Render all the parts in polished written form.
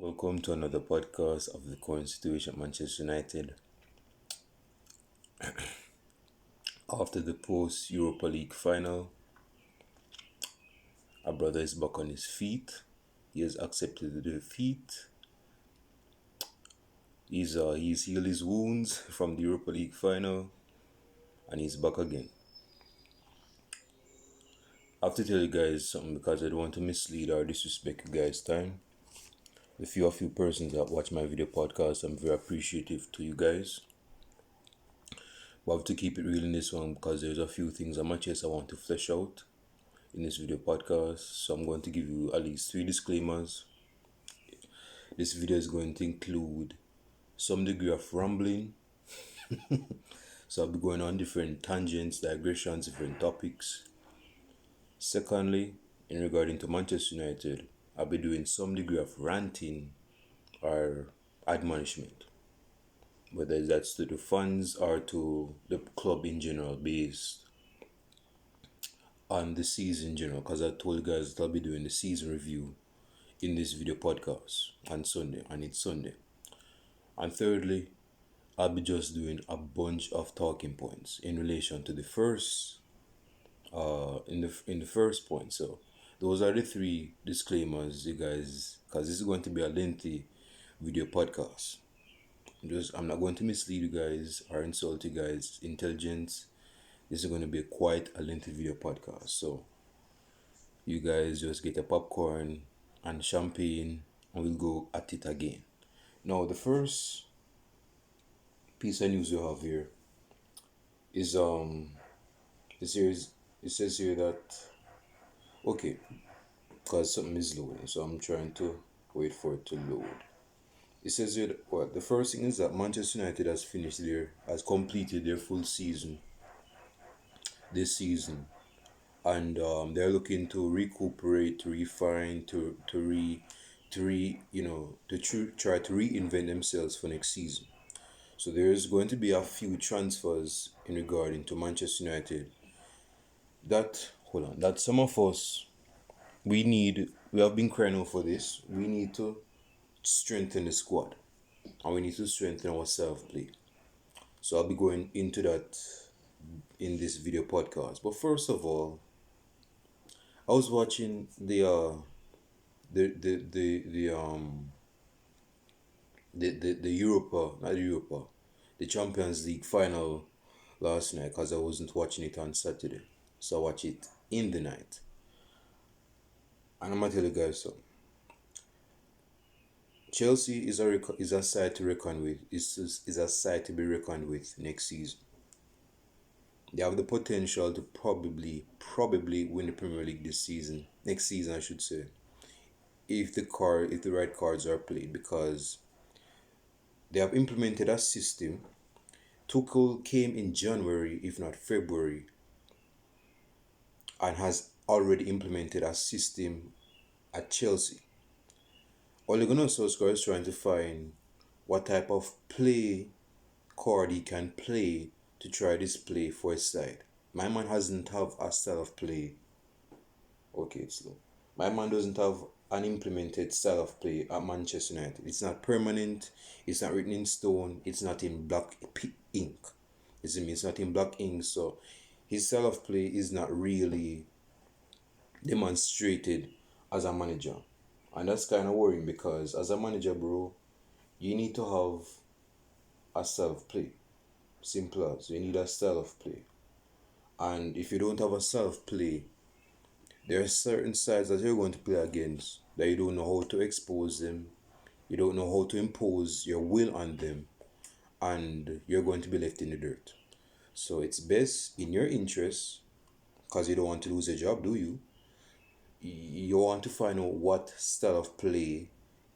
Welcome to another podcast of the current situation at Manchester United. After the post Europa League final, our brother is back on his feet. He has accepted the defeat. He's healed his wounds from the Europa League final, and he's back again. I have to tell you guys something because I don't want to mislead or disrespect you guys' time. The few persons that watch my video podcast, I'm very appreciative to you guys. But I have to keep it real in this one because there's a few things on my chest I want to flesh out in this video podcast. So I'm going to give you at least 3 disclaimers. This video is going to include some degree of rambling. So I'll be going on different tangents, digressions, different topics. Secondly, in regarding to Manchester United, I'll be doing some degree of ranting or admonishment, whether that's to the fans or to the club in general, based on the season in general, because I told you guys that I'll be doing the season review in this video podcast on Sunday, and it's Sunday. And thirdly, I'll be just doing a bunch of talking points in relation to the first in the first point. So those are the 3 disclaimers, you guys, because this is going to be a lengthy video podcast. I'm not going to mislead you guys or insult you guys' intelligence. This is going to be quite a lengthy video podcast. So you guys just get a popcorn and champagne and we'll go at it again. Now, the first piece of news we have here is the series. It says here that because something is loading, so I'm trying to wait for it to load. It says here that the first thing is that Manchester United has completed their full season this season, and they're looking to recuperate, to refine, to try to reinvent themselves for next season. So there's going to be a few transfers in regarding to Manchester United that some of us we have been crying out for this. We need to strengthen the squad and we need to strengthen our self-play. So I'll be going into that in this video podcast. But first of all, I was watching the Champions League final last night because I wasn't watching it on Saturday. So I watch it in the night. And I'm gonna tell you guys something. Chelsea is a side to reckon with. Is a side to be reckoned with next season. They have the potential to probably win the Premier League this season. Next season, I should say. If the right cards are played, because they have implemented a system. Tuchel came in January, if not February, and has already implemented a system at Chelsea. Ole Gunnar Solskjaer is trying to find what type of play card he can play to try this play for his side. My man doesn't have a style of play. Okay, it's slow. My man doesn't have an implemented style of play at Manchester United. It's not permanent. It's not written in stone. It's not in black ink. It's not in black ink. So his style of play is not really demonstrated as a manager. And that's kind of worrying because as a manager, bro, you need to have a style of play. Simple as. You need a style of play. And if you don't have a style of play, there are certain sides that you're going to play against that you don't know how to expose them. You don't know how to impose your will on them. And you're going to be left in the dirt. So it's best in your interest, because you don't want to lose a job, do you? You want to find out what style of play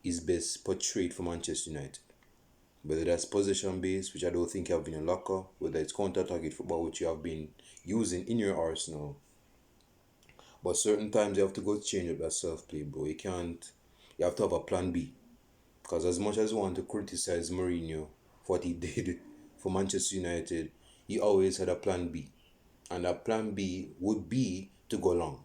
is best portrayed for Manchester United. Whether that's possession based, which I don't think you have been in locker, whether it's counter-target football, which you have been using in your arsenal. But certain times you have to go change up that self-play, bro. You have to have a plan B. Because as much as you want to criticize Mourinho for what he did for Manchester United, he always had a plan B. And that plan B would be to go long.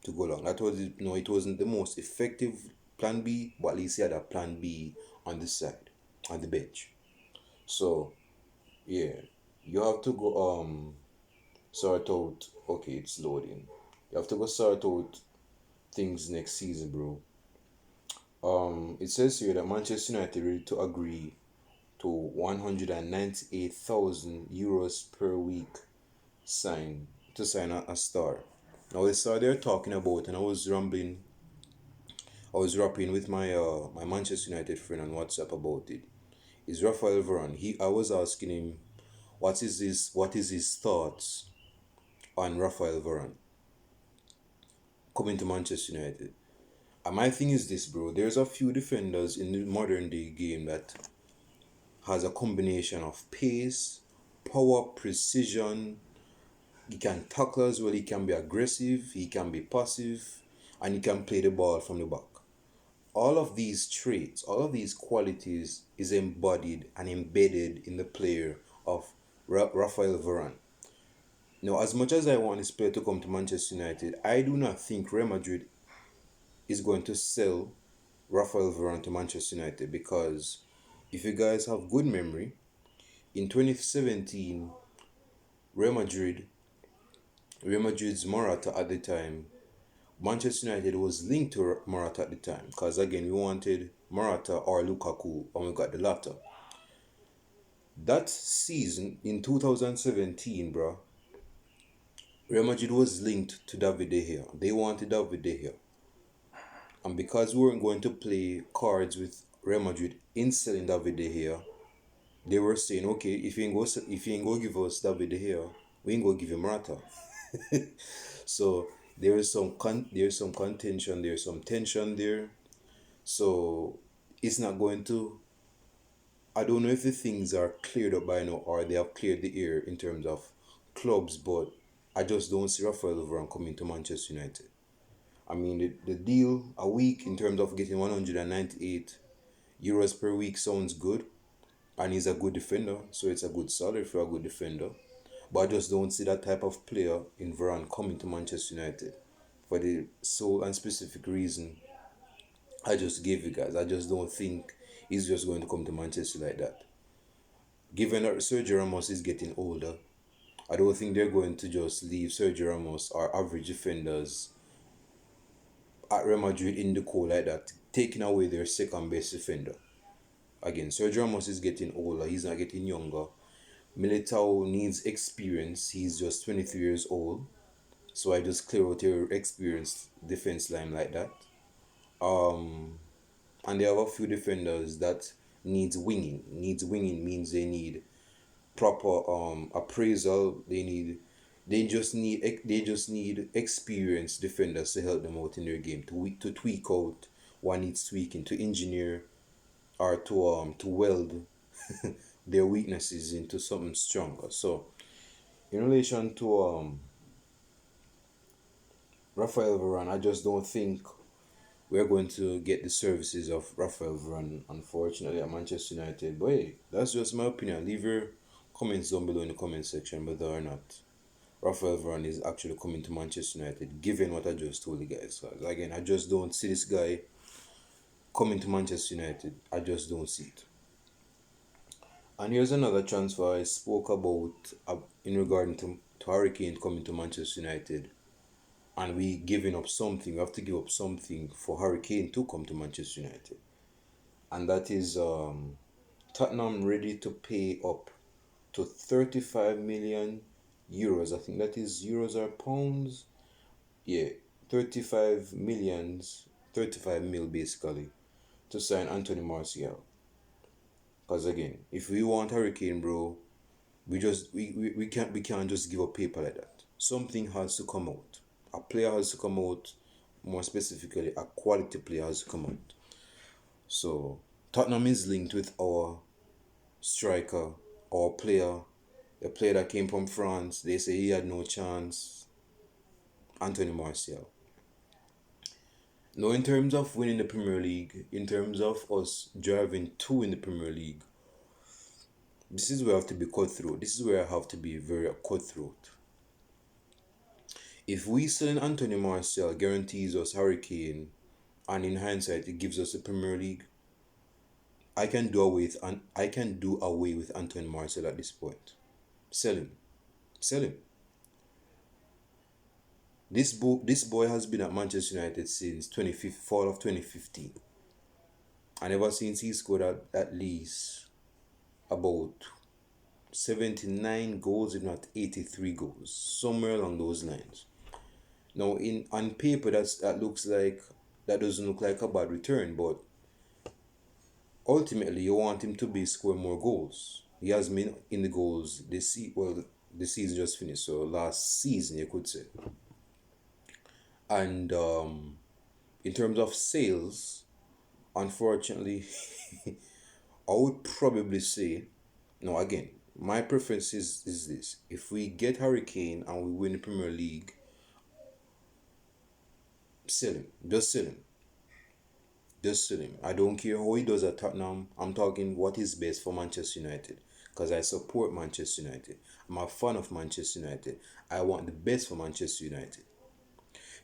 That was it wasn't the most effective plan B, but at least he had a plan B on the side, on the bench. So yeah, you have to go sort out. Okay, it's loading. You have to go sort out things next season, bro. It says here that Manchester United ready to agree to 198,000 euros per week sign a star. Now the star they're talking about, and I was rapping with my Manchester United friend on WhatsApp about it. Is Rafael Varane. I was asking him what is his thoughts on Rafael Varane coming to Manchester United. And my thing is this, bro. There's a few defenders in the modern day game that has a combination of pace, power, precision. He can tackle as well. He can be aggressive. He can be passive, and he can play the ball from the back. All of these traits, all of these qualities is embodied and embedded in the player of Rafael Varane. Now, as much as I want this player to come to Manchester United, I do not think Real Madrid is going to sell Rafael Varane to Manchester United, because if you guys have good memory, in 2017, Real Madrid, Real Madrid's Morata at the time, Manchester United was linked to Morata at the time, because again we wanted Morata or Lukaku, and we got the latter. That season in 2017, bro, Real Madrid was linked to David De Gea. They wanted David De Gea. And because we weren't going to play cards with Real Madrid in selling David De Gea, they were saying, okay, if you ain't go give us David De Gea, we ain't go give him Morata. So there's some contention, there's some tension there. So it's not going to. I don't know if the things are cleared up by now or they have cleared the air in terms of clubs, but I just don't see Rafael Varane coming to Manchester United. I mean, the deal a week in terms of getting 198 euros per week sounds good, and he's a good defender, so it's a good salary for a good defender. But I just don't see that type of player in Varane coming to Manchester United for the sole and specific reason I just gave you guys. I just don't think he's just going to come to Manchester like that. Given that Sergio Ramos is getting older, I don't think they're going to just leave Sergio Ramos or average defenders at Real Madrid in the cold like that, taking away their second best defender. Again, Sergio Ramos is getting older, he's not getting younger. Militao needs experience, he's just 23 years old. So I just clear out your experienced defense line like that. And they have a few defenders that needs winging. Needs winging means they need proper appraisal. They just need experienced defenders to help them out in their game, to tweak out what needs tweaking, to engineer or to weld their weaknesses into something stronger. So in relation to Rafael Varane, I just don't think we're going to get the services of Rafael Varane, unfortunately, at Manchester United. But hey, that's just my opinion. Leave your comments down below in the comment section whether or not Rafael Varane is actually coming to Manchester United, given what I just told you guys. Again, I just don't see this guy coming to Manchester United. I just don't see it. And here's another transfer I spoke about in regarding to Harry Kane coming to Manchester United. And we giving up something. We have to give up something for Harry Kane to come to Manchester United. And that is Tottenham ready to pay up to 35 million euros. I think that is euros or pounds. Yeah, 35 mil basically, to sign Anthony Martial. Because again, if we want Harry Kane, bro, we can't just give up paper like that. Something has to come out. A player has to come out. More specifically, a quality player has to come out. So Tottenham is linked with our striker, our player, the player that came from France. They say he had no chance. Anthony Martial. Now, in terms of winning the Premier League, in terms of us driving two in the Premier League, this is where I have to be cutthroat. This is where I have to be very cutthroat. If we sell Anthony Martial guarantees us Harry Kane and in hindsight, it gives us the Premier League. I can do away with Antoine Marcel at this point. Sell him, sell him. This boy has been at Manchester United since fall of 2015, and ever since he scored at least about 79 goals, if not 83 goals, somewhere along those lines. Now, in on paper, that doesn't look like a bad return, but ultimately, you want him to be scoring more goals. He has been in the goals the season just finished, so last season you could say. And in terms of sales, unfortunately, I would probably say no. Again, my preference is this: if we get Harry Kane and we win the Premier League, sell him. Just sell him. Just sell him. I don't care how he does at Tottenham. I'm talking what is best for Manchester United. Because I support Manchester United. I'm a fan of Manchester United. I want the best for Manchester United.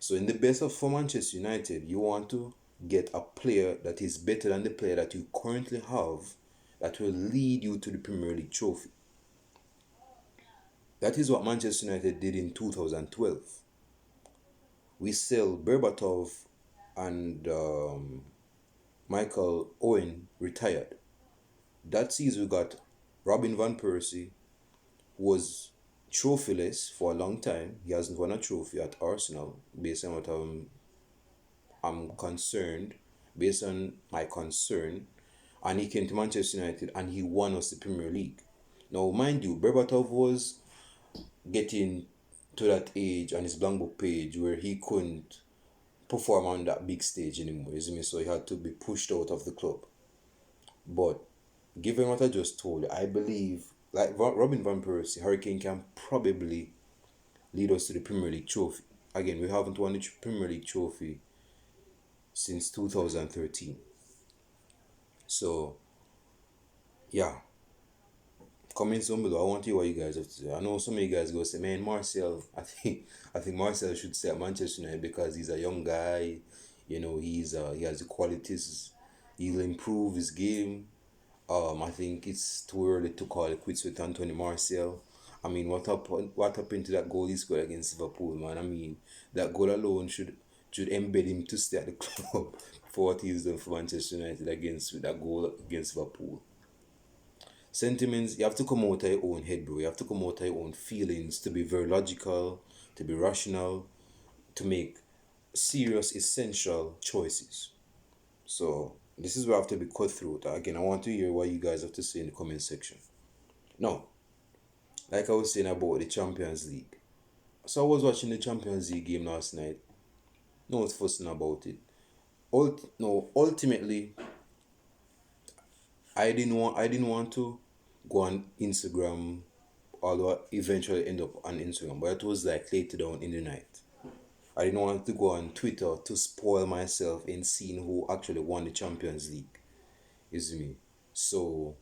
So in the best of for Manchester United, you want to get a player that is better than the player that you currently have that will lead you to the Premier League trophy. That is what Manchester United did in 2012. We sell Berbatov and Michael Owen retired. That season we got Robin Van Persie, who was trophyless for a long time. He hasn't won a trophy at Arsenal, based on what I'm concerned, based on my concern. And he came to Manchester United and he won us the Premier League. Now, mind you, Berbatov was getting to that age on his blank book page where he couldn't perform on that big stage anymore, you see me? So he had to be pushed out of the club. But given what I just told you, I believe like Robin Van Persie, Hurricane can probably lead us to the Premier League trophy. Again, we haven't won the Premier League trophy since 2013. So, yeah. Comments down below. I want to hear what you guys have to say. I know some of you guys go say, man, Martial. I think Martial should stay at Manchester United because he's a young guy. He has the qualities. He'll improve his game. I think it's too early to call it quits with Anthony Martial. I mean, what happened to that goal he scored against Liverpool, man? I mean, that goal alone should embed him to stay at the club for what he's done for Manchester United with that goal against Liverpool. Sentiments, you have to come out of your own head, bro. You have to come out of your own feelings to be very logical, to be rational, to make serious, essential choices. So, this is where I have to be cutthroat. Again, I want to hear what you guys have to say in the comment section. Now, like I was saying about the Champions League. So, I was watching the Champions League game last night. No one's fussing about it. Ultimately, I didn't want to go on Instagram, although I eventually end up on Instagram, but it was like later down in the night. I didn't want to go on Twitter to spoil myself in seeing who actually won the Champions League. Is me. So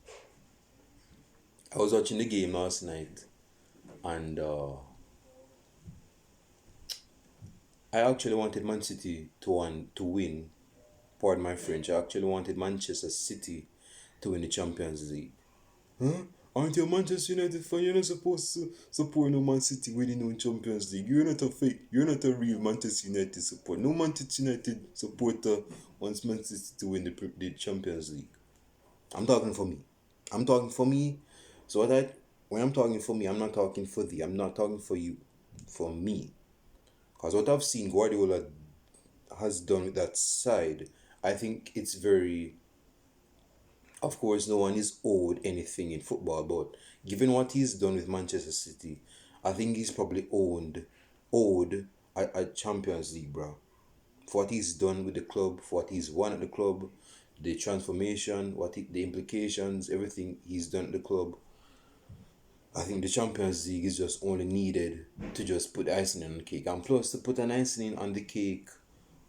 I was watching the game last night, and I actually wanted Man City to win. Pardon my French. I actually wanted Manchester City to win the Champions League. Huh? Aren't you a Manchester United fan? You're not supposed to support no Man City winning no Champions League. You're not a fake. You're not a real Manchester United supporter. No Manchester United supporter wants Man City to win the Champions League. I'm talking for me. I'm talking for me. So when I'm talking for me, I'm not talking for thee. I'm not talking for you. For me. Because what I've seen Guardiola has done with that side, I think it's very... Of course, no one is owed anything in football, but given what he's done with Manchester City, I think he's probably owed a Champions League, bro. For what he's done with the club, for what he's won at the club, the transformation, the implications, everything he's done at the club. I think the Champions League is just only needed to just put the icing on the cake, and plus to put an icing on the cake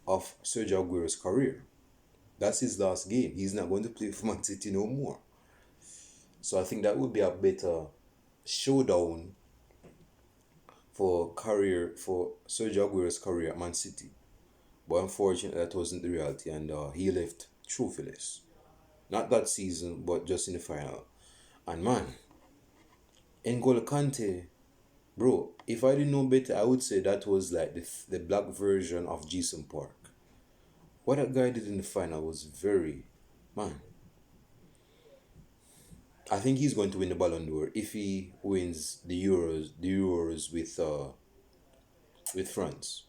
of Sergio Aguero's career. That's his last game. He's not going to play for Man City no more. So I think that would be a better showdown for Sergio Aguero's career at Man City. But unfortunately, that wasn't the reality, and he left trophyless. Not that season, but just in the final. And man, N'Golo Kante, bro, if I didn't know better, I would say that was like the black version of Jason Park. What that guy did in the final was very, man. I think he's going to win the Ballon d'Or if he wins the Euros with France.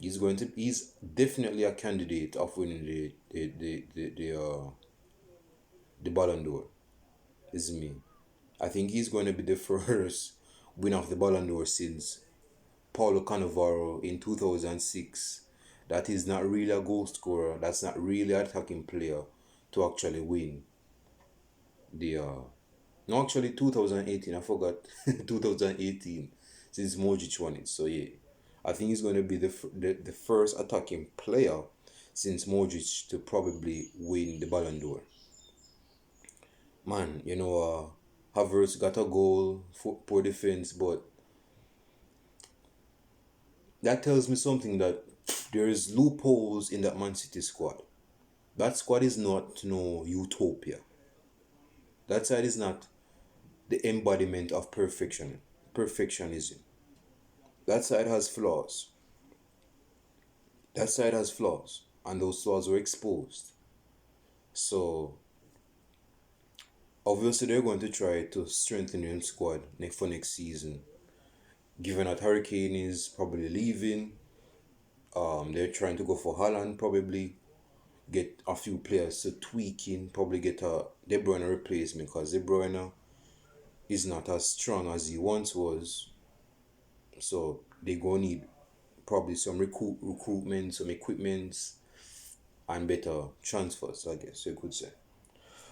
He's definitely a candidate of winning the Ballon d'Or. Is me. I think he's going to be the first winner of the Ballon d'Or since Paulo Cannavaro in 2006. That is not really a goal scorer. That's not really an attacking player to actually win the no, actually 2018. I forgot 2018 since Modric won it. So yeah, I think he's going to be the first attacking player since Modric to probably win the Ballon d'Or. Man, Havertz got a goal for poor defense, but that tells me something that there's loopholes in that Man City squad. That squad is not no utopia. That side is not the embodiment of perfectionism. That side has flaws. That side has flaws, and those flaws were exposed. So obviously they're going to try to strengthen their squad for next season. Given that Hurricane is probably leaving, they're trying to go for Haaland probably. Get a few players to tweak in, probably get a De Bruyne replacement because De Bruyne is not as strong as he once was. So they gonna need probably some recruitment, some equipments, and better transfers, I guess you could say.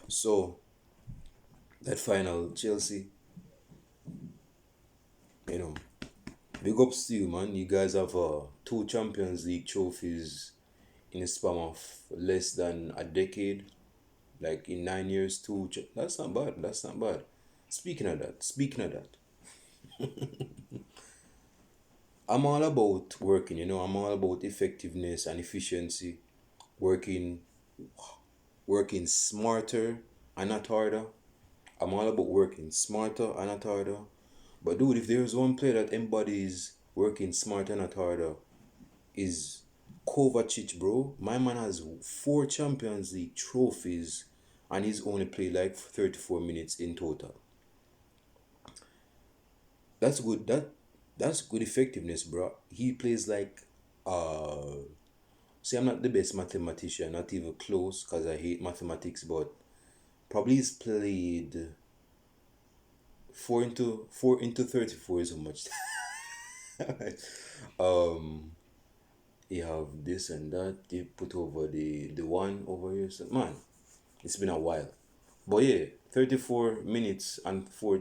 So that final Chelsea, you know, big ups to you, man. You guys have two Champions League trophies in a span of less than a decade. Like in 9 years, that's not bad. That's not bad. Speaking of that, I'm all about working, I'm all about effectiveness and efficiency, working working smarter and not harder. I'm all about working smarter and not harder. But dude, if there's one player that embodies working smarter and not harder, is Kovacic, bro. My man has four Champions League trophies and he's only played like 34 minutes in total. That's good. That's good effectiveness, bro. He plays like see, I'm not the best mathematician, not even close, because I hate mathematics, but probably he's played 4 into 34 is how much. um you have this and that, you put over the one over here. So man, it's been a while. But yeah, 34 minutes and four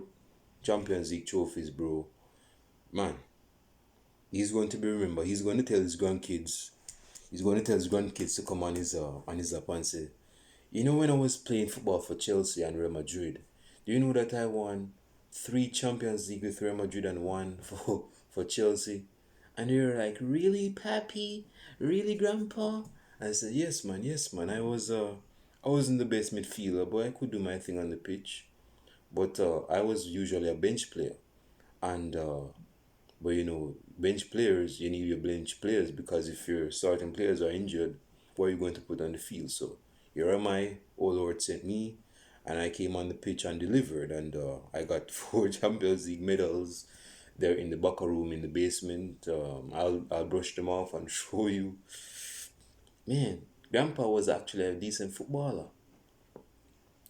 Champions League trophies, bro. Man, he's going to be remembered. He's going to tell his grandkids. He's going to tell his grandkids to come on his lap and say, when I was playing football for Chelsea and Real Madrid, do you know that I won 3 Champions League with Real Madrid and one for Chelsea? And they were like, really, Pappy? Really, Grandpa? I said, yes, man. I wasn't the best midfielder, but I could do my thing on the pitch. But I was usually a bench player, and but bench players, you need your bench players because if your starting players are injured, what are you going to put on the field? So here am I, oh Lord sent me, and I came on the pitch and delivered, and I got 4 Champions League medals. They're in the locker room in the basement. I'll brush them off and show you. Man, Grandpa was actually a decent footballer.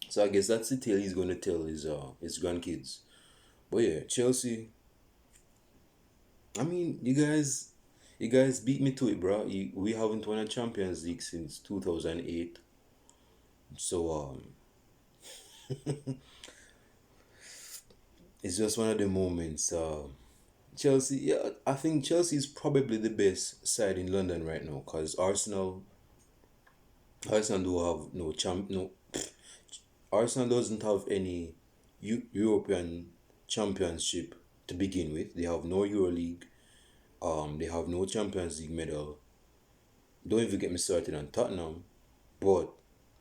So I guess that's the tale he's going to tell his grandkids. But yeah, Chelsea. I mean, you guys beat me to it, bro. We haven't won a Champions League since 2008. So it's just one of the moments. Chelsea, yeah, I think Chelsea is probably the best side in London right now because Arsenal do have no. Arsenal doesn't have any European championship to begin with. They have no EuroLeague. They have no Champions League medal. Don't even get me started on Tottenham. But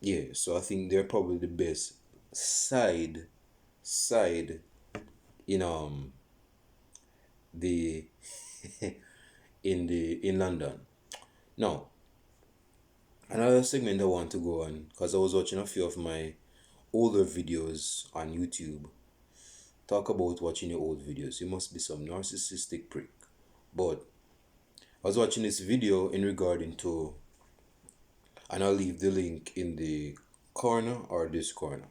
yeah, so I think they're probably the best side in the in London. Now, another segment I want to go on, because I was watching a few of my older videos on YouTube. Talk about watching your old videos. You must be some narcissistic prick. But I was watching this video in regarding to, and I'll leave the link in the corner or this corner.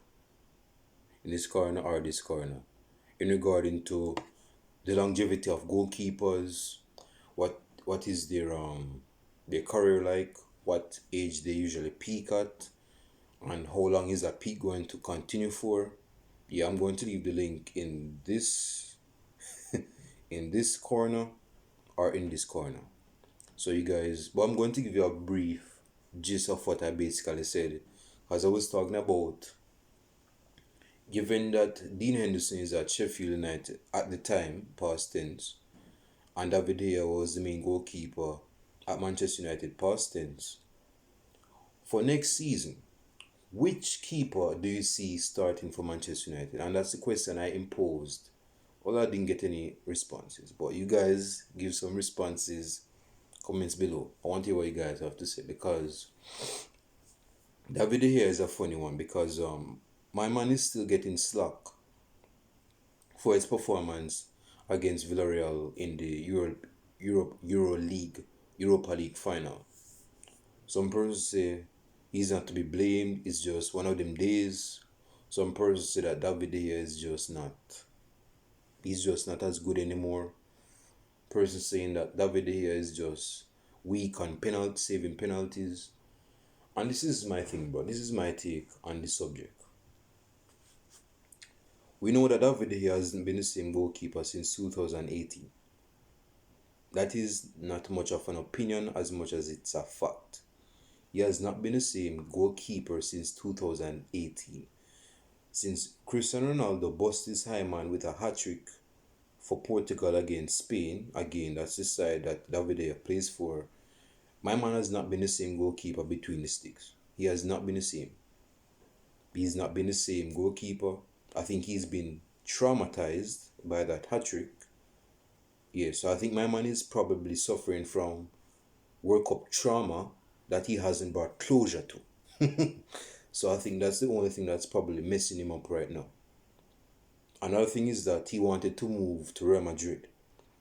In this corner or this corner. In regarding to the longevity of goalkeepers, what is their career like, what age they usually peak at, and how long is that peak going to continue for. Yeah, I'm going to leave the link in this in this corner or in this corner. So you guys, but I'm going to give you a brief gist of what I basically said. As I was talking about, given that Dean Henderson is at Sheffield United at the time, past tense, and David De Gea was the main goalkeeper at Manchester United, past tense. For next season, which keeper do you see starting for Manchester United? And that's the question I imposed. Well, I didn't get any responses, but you guys give some responses, comments below. I want to hear what you guys have to say, because David De Gea is a funny one, because my man is still getting slack for his performance against Villarreal in the Europa League final. Some persons say he's not to be blamed, it's just one of them days. Some persons say that David De Gea is he's just not as good anymore. Persons saying that David De Gea is just weak on saving penalties. And this is my thing, bro. This is my take on the subject. We know that David De Gea hasn't been the same goalkeeper since 2018. That is not much of an opinion as much as it's a fact. He has not been the same goalkeeper since 2018. Since Cristiano Ronaldo bust his high man with a hat-trick for Portugal against Spain, again, that's the side that David De Gea plays for, my man has not been the same goalkeeper between the sticks. He has not been the same. He's not been the same goalkeeper. I think he's been traumatized by that hat-trick. Yeah, so I think my man is probably suffering from World Cup trauma that he hasn't brought closure to. So I think that's the only thing that's probably messing him up right now. Another thing is that he wanted to move to Real Madrid.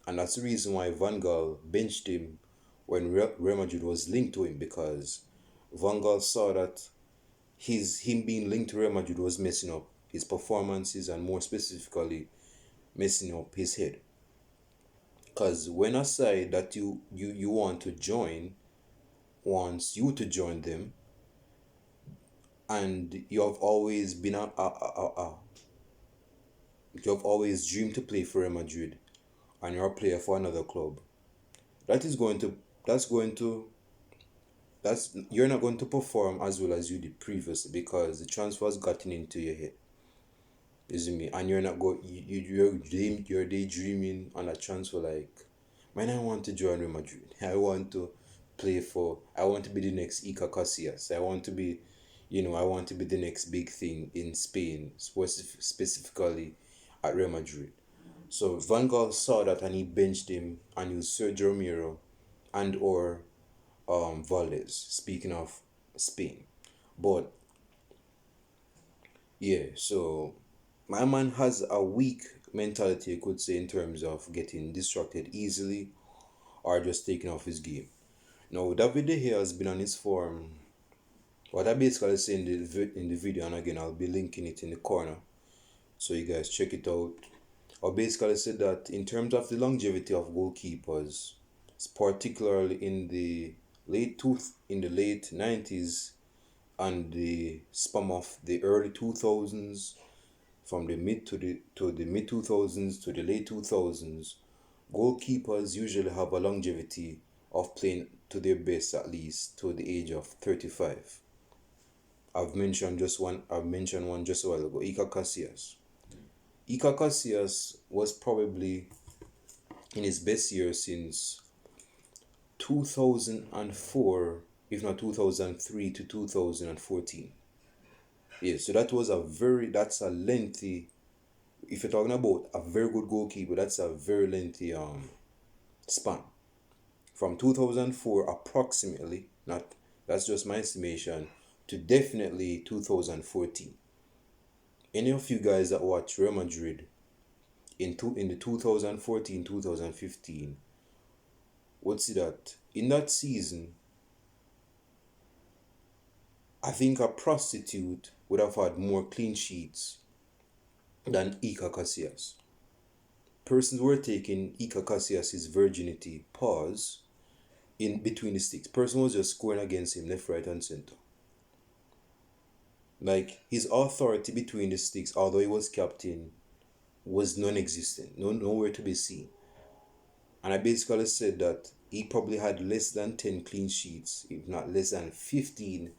And that's the reason why Van Gaal benched him when Real Madrid was linked to him, because Van Gaal saw that him being linked to Real Madrid was messing up his performances, and more specifically messing up his head. Because when a side that you want to join wants you to join them, and you have always been you have always dreamed to play for Real Madrid, and you're a player for another club, you're not going to perform as well as you did previously, because the transfer has gotten into your head. Isn't me? And you're not going. You're daydreaming on a transfer like, man, I want to join Real Madrid. I want to play for. I want to be the next Iker Casillas. I want to be, I want to be the next big thing in Spain, specifically at Real Madrid. So Van Gaal saw that and he benched him and used Sergio Romero and or Valdez. Speaking of Spain, but yeah, so my man has a weak mentality, you could say, in terms of getting distracted easily or just taking off his game. Now, David De Gea has been on his form. What I basically say in the video, and again, I'll be linking it in the corner so you guys check it out. I basically said that in terms of the longevity of goalkeepers, particularly in the late 90s and the span of the early 2000s, from the mid 2000s to the late 2000s, goalkeepers usually have a longevity of playing to their best at least to the age of 35. I've mentioned one just a while ago, Iker Casillas. Iker Casillas was probably in his best year since 2004, if not 2003 to 2014. Yeah, so that's a lengthy, if you're talking about a very good goalkeeper, that's a very lengthy span. From 2004 approximately, not that's just my estimation, to definitely 2014. Any of you guys that watch Real Madrid in the 2014 2015 would see that in that season, I think a prostitute would have had more clean sheets than Iker Casillas. Persons were taking Iker Casillas' virginity, pause, in between the sticks. Person was just scoring against him left, right, and center. Like his authority between the sticks, although he was captain, was non-existent, nowhere to be seen. And I basically said that he probably had less than 10 clean sheets, if not less than 15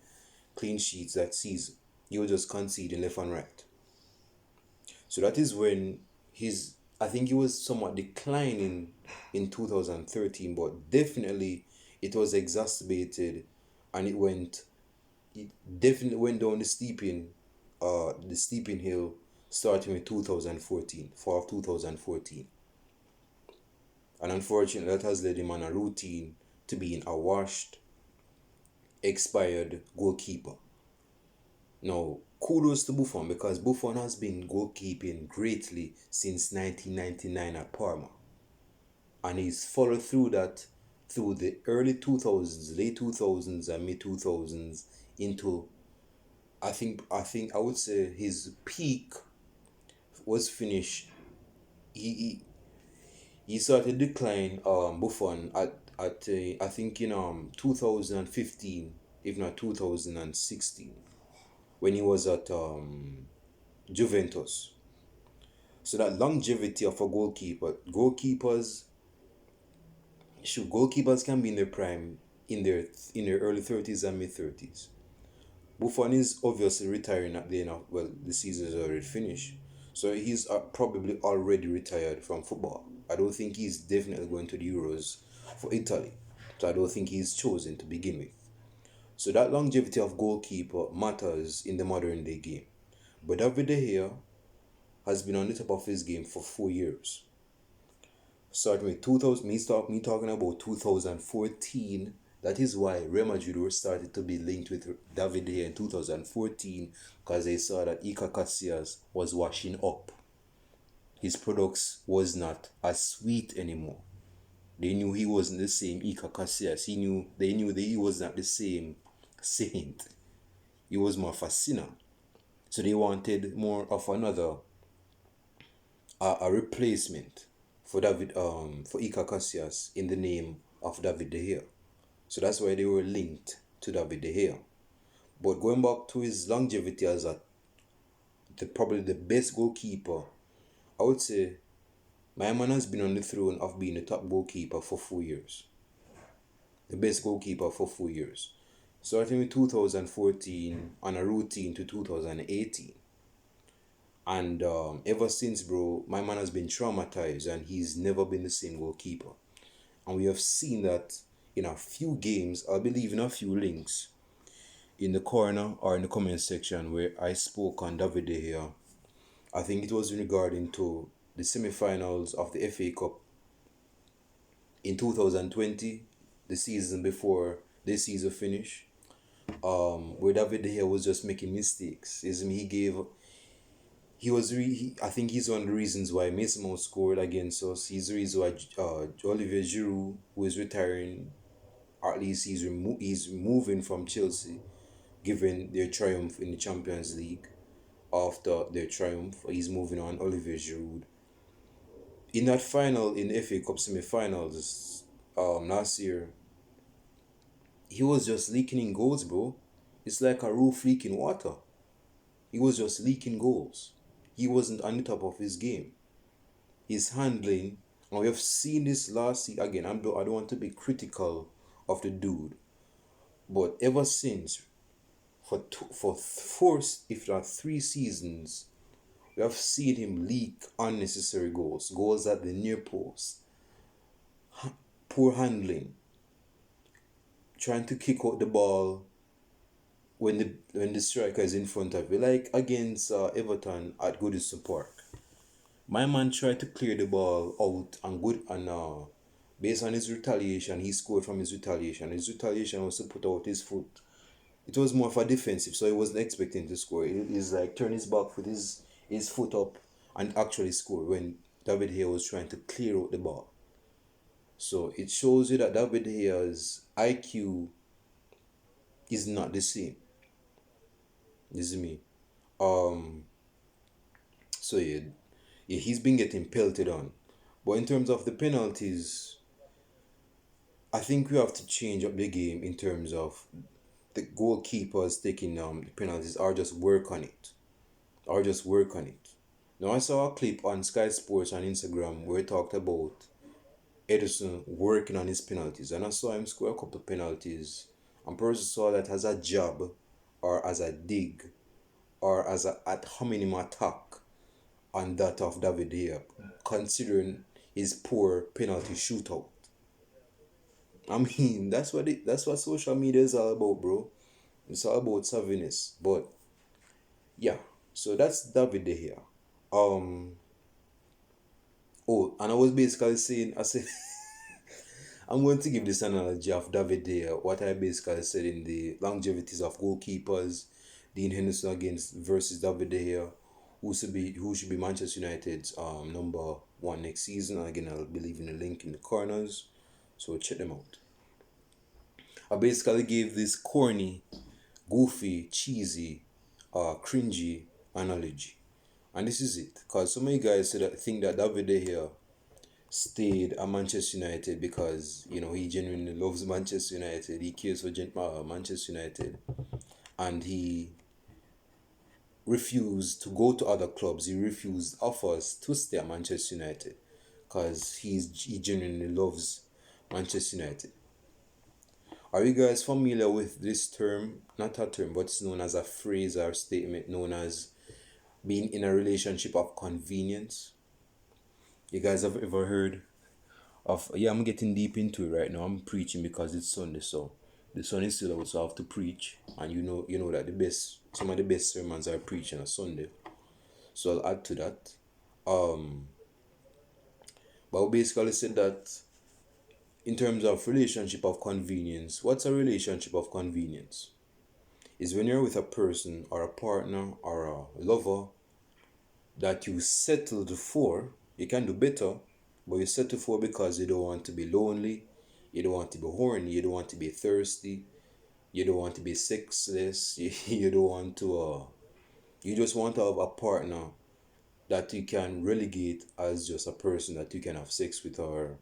clean sheets that season. He was just conceding left and right. So that is when I think he was somewhat declining in 2013, but definitely it was exacerbated, and it definitely went down the steeping hill starting with 2014, fall of 2014. And unfortunately that has led him on a routine to being a washed, expired goalkeeper. Now, kudos to Buffon, because Buffon has been goalkeeping greatly since 1999 at Parma. And he's followed through that through the early 2000s, late 2000s and mid 2000s into I would say his peak was finished. He started decline Buffon at I think in 2015, if not 2016, when he was at Juventus. So that longevity of a goalkeepers can be in their prime in their early 30s and mid 30s. Buffon is obviously retiring at the end of, well, the season is already finished. So he's probably already retired from football. I don't think he's definitely going to the Euros for Italy. So I don't think he's chosen to begin with. So that longevity of goalkeeper matters in the modern day game. But David De Gea has been on the top of his game for 4 years. Starting with 2000, me talking about 2014. That is why Real Madrid were started to be linked with David De Gea in 2014, because they saw that Iker Casillas was washing up. His products was not as sweet anymore. They knew he wasn't the same Iker Casillas. They knew that he was not the same saint. He was more of a sinner. So they wanted more of another a replacement for Iker Casillas in the name of David De Gea. So that's why they were linked to David De Gea. But going back to his longevity as probably the best goalkeeper, I would say my man has been on the throne of being the top goalkeeper for 4 years. The best goalkeeper for 4 years. Starting with 2014 on a routine to 2018. And ever since, bro, my man has been traumatized and he's never been the same goalkeeper. And we have seen that in a few games, I believe in a few links in the corner or in the comment section where I spoke on David De Gea. I think it was regarding to the semi-finals of the FA Cup in 2020, the season before this season finished, where David De Gea was just making mistakes. I think he's one of the reasons why Mason Mount scored against us. He's the reason why Olivier Giroud, who is retiring, or at least he's moving from Chelsea, given their triumph in the Champions League. After their triumph, he's moving on, Olivier Giroud. In that final, in the FA Cup semi-finals last year, he was just leaking in goals, bro. It's like a roof leaking water. He was just leaking goals. He wasn't on the top of his game. His handling, and we have seen this last season again. I don't want to be critical of the dude, but ever since, for 4, if not 3 seasons, we have seen him leak unnecessary goals at the near post, poor handling. trying to kick out the ball when the striker is in front of you, like against Everton at Goodison Park. My man tried to clear the ball out and good and based on his retaliation, he scored from his retaliation. His retaliation was to put out his foot. It was more for defensive, so he wasn't expecting to score. He's like turn his back with his foot up and actually score when David De Gea was trying to clear out the ball. So it shows you that David De Gea's IQ is not the same. This is me. Um. So yeah, he's been getting pelted on, but in terms of the penalties, I think we have to change up the game in terms of the goalkeepers taking the penalties or just work on it. Or just work on it. Now I saw a clip on Sky Sports on Instagram where it talked about Edison working on his penalties, and I saw him score a couple of penalties. And person saw that as a jab, or as a dig, or as a ad hominem attack on that of David De Gea, considering his poor penalty shootout. I mean, that's what social media is all about, bro. It's all about savviness. But yeah, so that's David De Gea. Um. Oh, and I was basically saying, I said, I'm going to give this analogy of David De Gea. What I basically said in the longevities of goalkeepers, Dean Henderson against versus David De Gea, who should be Manchester United's number one next season. And again, I'll be leaving a link in the corners, so check them out. I basically gave this corny, goofy, cheesy, cringy analogy. And this is it. Because so many guys think that David De Gea stayed at Manchester United because, he genuinely loves Manchester United. He cares for Manchester United. And he refused to go to other clubs. He refused offers to stay at Manchester United because he genuinely loves Manchester United. Are you guys familiar with this term? Not a term, but it's known as a phrase or statement known as being in a relationship of convenience. You guys have ever heard of? Yeah, I'm getting deep into it right now. I'm preaching because it's Sunday, so the sun is still out, so I have to preach. And you know that some of the best sermons are preached on a Sunday. So I'll add to that. But we basically said that in terms of relationship of convenience, what's a relationship of convenience? Is when you're with a person or a partner or a lover that you settled for. You can do better, but you settle for because you don't want to be lonely, you don't want to be horny, you don't want to be thirsty, you don't want to be sexless, you don't want to you just want to have a partner that you can relegate as just a person that you can have sex with, or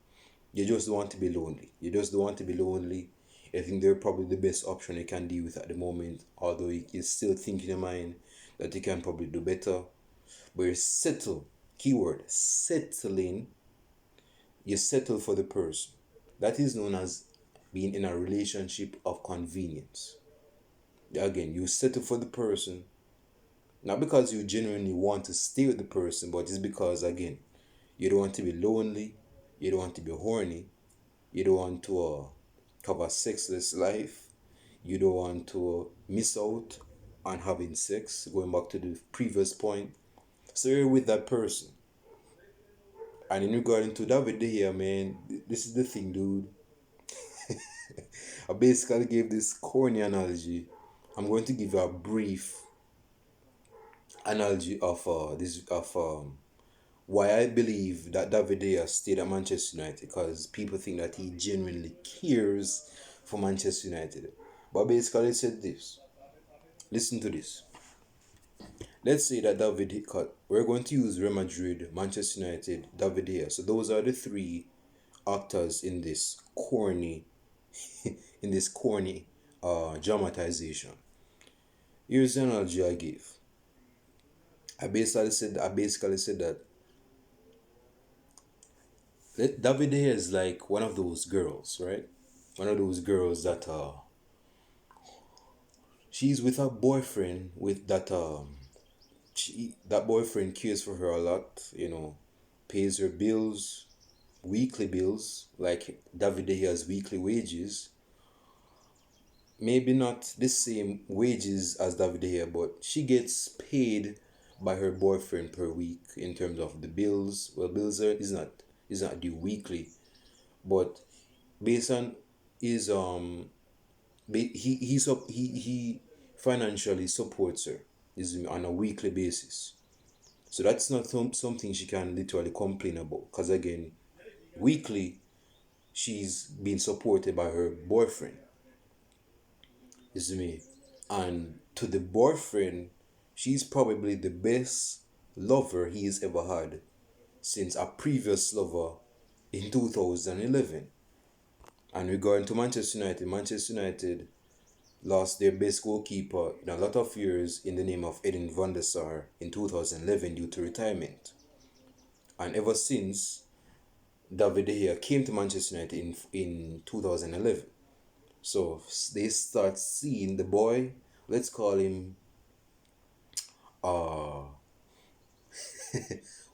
you just don't want to be lonely. You just don't want to be lonely. I think they're probably the best option you can deal with at the moment, although you still think in your mind that you can probably do better. But you settle, keyword, settling, you settle for the person. That is known as being in a relationship of convenience. Again, you settle for the person, not because you genuinely want to stay with the person, but it's because, again, you don't want to be lonely, you don't want to be horny, you don't want to have a sexless life, you don't want to miss out on having sex, going back to the previous point. So you're with that person. And in regarding to David De Gea, man, this is the thing, dude. I basically gave this corny analogy. I'm going to give you a brief analogy of why I believe that David De Gea stayed at Manchester United, because people think that he genuinely cares for Manchester United. But basically, he said this. Listen to this. Let's say that we're going to use Real Madrid, Manchester United, David De Gea. So those are the three actors in this corny, dramatization. Here's the analogy I gave. I basically said that David De Gea is like one of those girls, right? One of those girls that she's with a boyfriend with that that boyfriend cares for her a lot, pays her bills, weekly bills, like David De Gea's weekly wages. maybe not the same wages as David De Gea, but she gets paid by her boyfriend per week in terms of the bills. Well, bills is not due weekly, but based on his he financially supports her is on a weekly basis. So that's not something she can literally complain about, because again, weekly she's being supported by her boyfriend. Is me. And to the boyfriend, she's probably the best lover he's ever had since a previous lover in 2011. And regarding to Manchester United lost their best goalkeeper in a lot of years in the name of Eden van der Sar in 2011 due to retirement. And ever since, David De Gea came to Manchester United in 2011. So they start seeing the boy, let's call him, uh,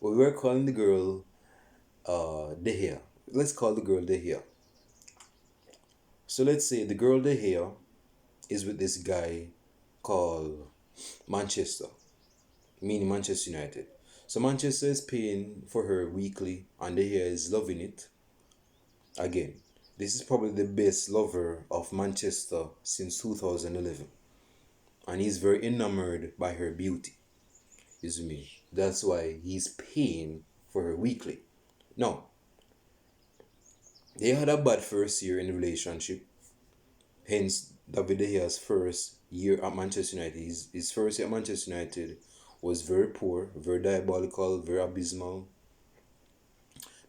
we were calling the girl De Gea. Let's call the girl De Gea. So let's say the girl De Gea is with this guy called Manchester, meaning Manchester United. So Manchester is paying for her weekly, and De Gea is loving it. Again, this is probably the best lover of Manchester since 2011, and he's very enamored by her beauty. Is me. That's why he's paying for her weekly. Now, they had a bad first year in the relationship. Hence, David De Gea's first year at Manchester United. His first year at Manchester United was very poor, very diabolical, very abysmal.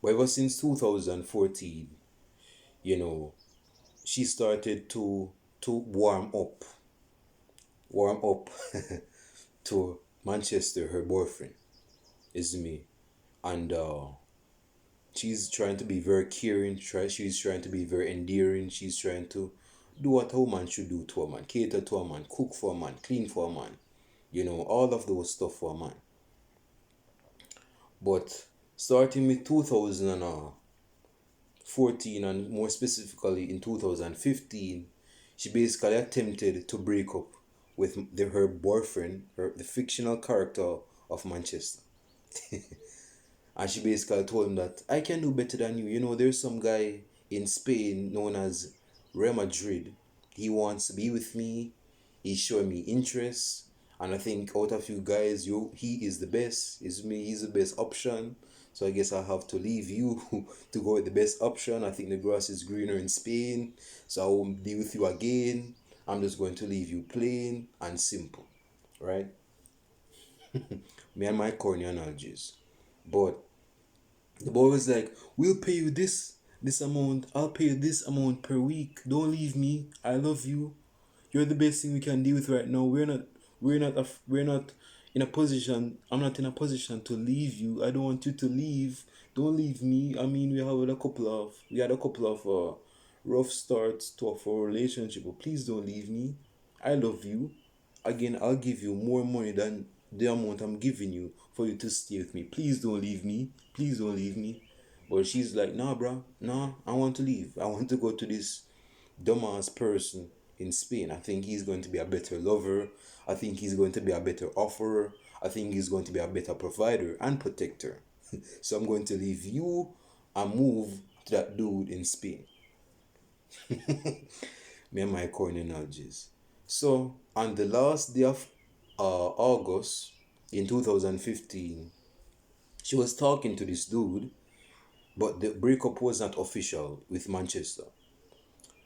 But ever since 2014, you know, she started to warm up to Manchester, her boyfriend, is me. And she's trying to be very caring, she's trying to be very endearing, she's trying to do what a woman should do to a man, cater to a man, cook for a man, clean for a man, all of those stuff for a man. But starting with 2014, and more specifically in 2015, she basically attempted to break up with her boyfriend, the fictional character of Manchester. And she basically told him that I can do better than you. There's some guy in Spain known as Real Madrid. He wants to be with me. He's showing me interest. And I think out of you guys, he is the best. Is me, he's the best option. So I guess I have to leave you to go with the best option. I think the grass is greener in Spain. So I won't be with you again. I'm just going to leave you plain and simple. Right? Me and my corny analogies. But the boy was like, we'll pay you this amount. I'll pay you this amount per week. Don't leave me. I love you. You're the best thing we can deal with right now. We're not in a position. I'm not in a position to leave you. I don't want you to leave. Don't leave me. I mean, we had a couple of rough starts to our relationship, but please don't leave me. I love you. Again, I'll give you more money than the amount I'm giving you for you to stay with me. Please don't leave me. Please don't leave me. But she's like, nah, bro. Nah, I want to leave. I want to go to this dumbass person in Spain. I think he's going to be a better lover. I think he's going to be a better offerer. I think he's going to be a better provider and protector. So I'm going to leave you and move to that dude in Spain. Me and my corny analogies. So on the last day of August in 2015, she was talking to this dude, but the breakup was not official with Manchester.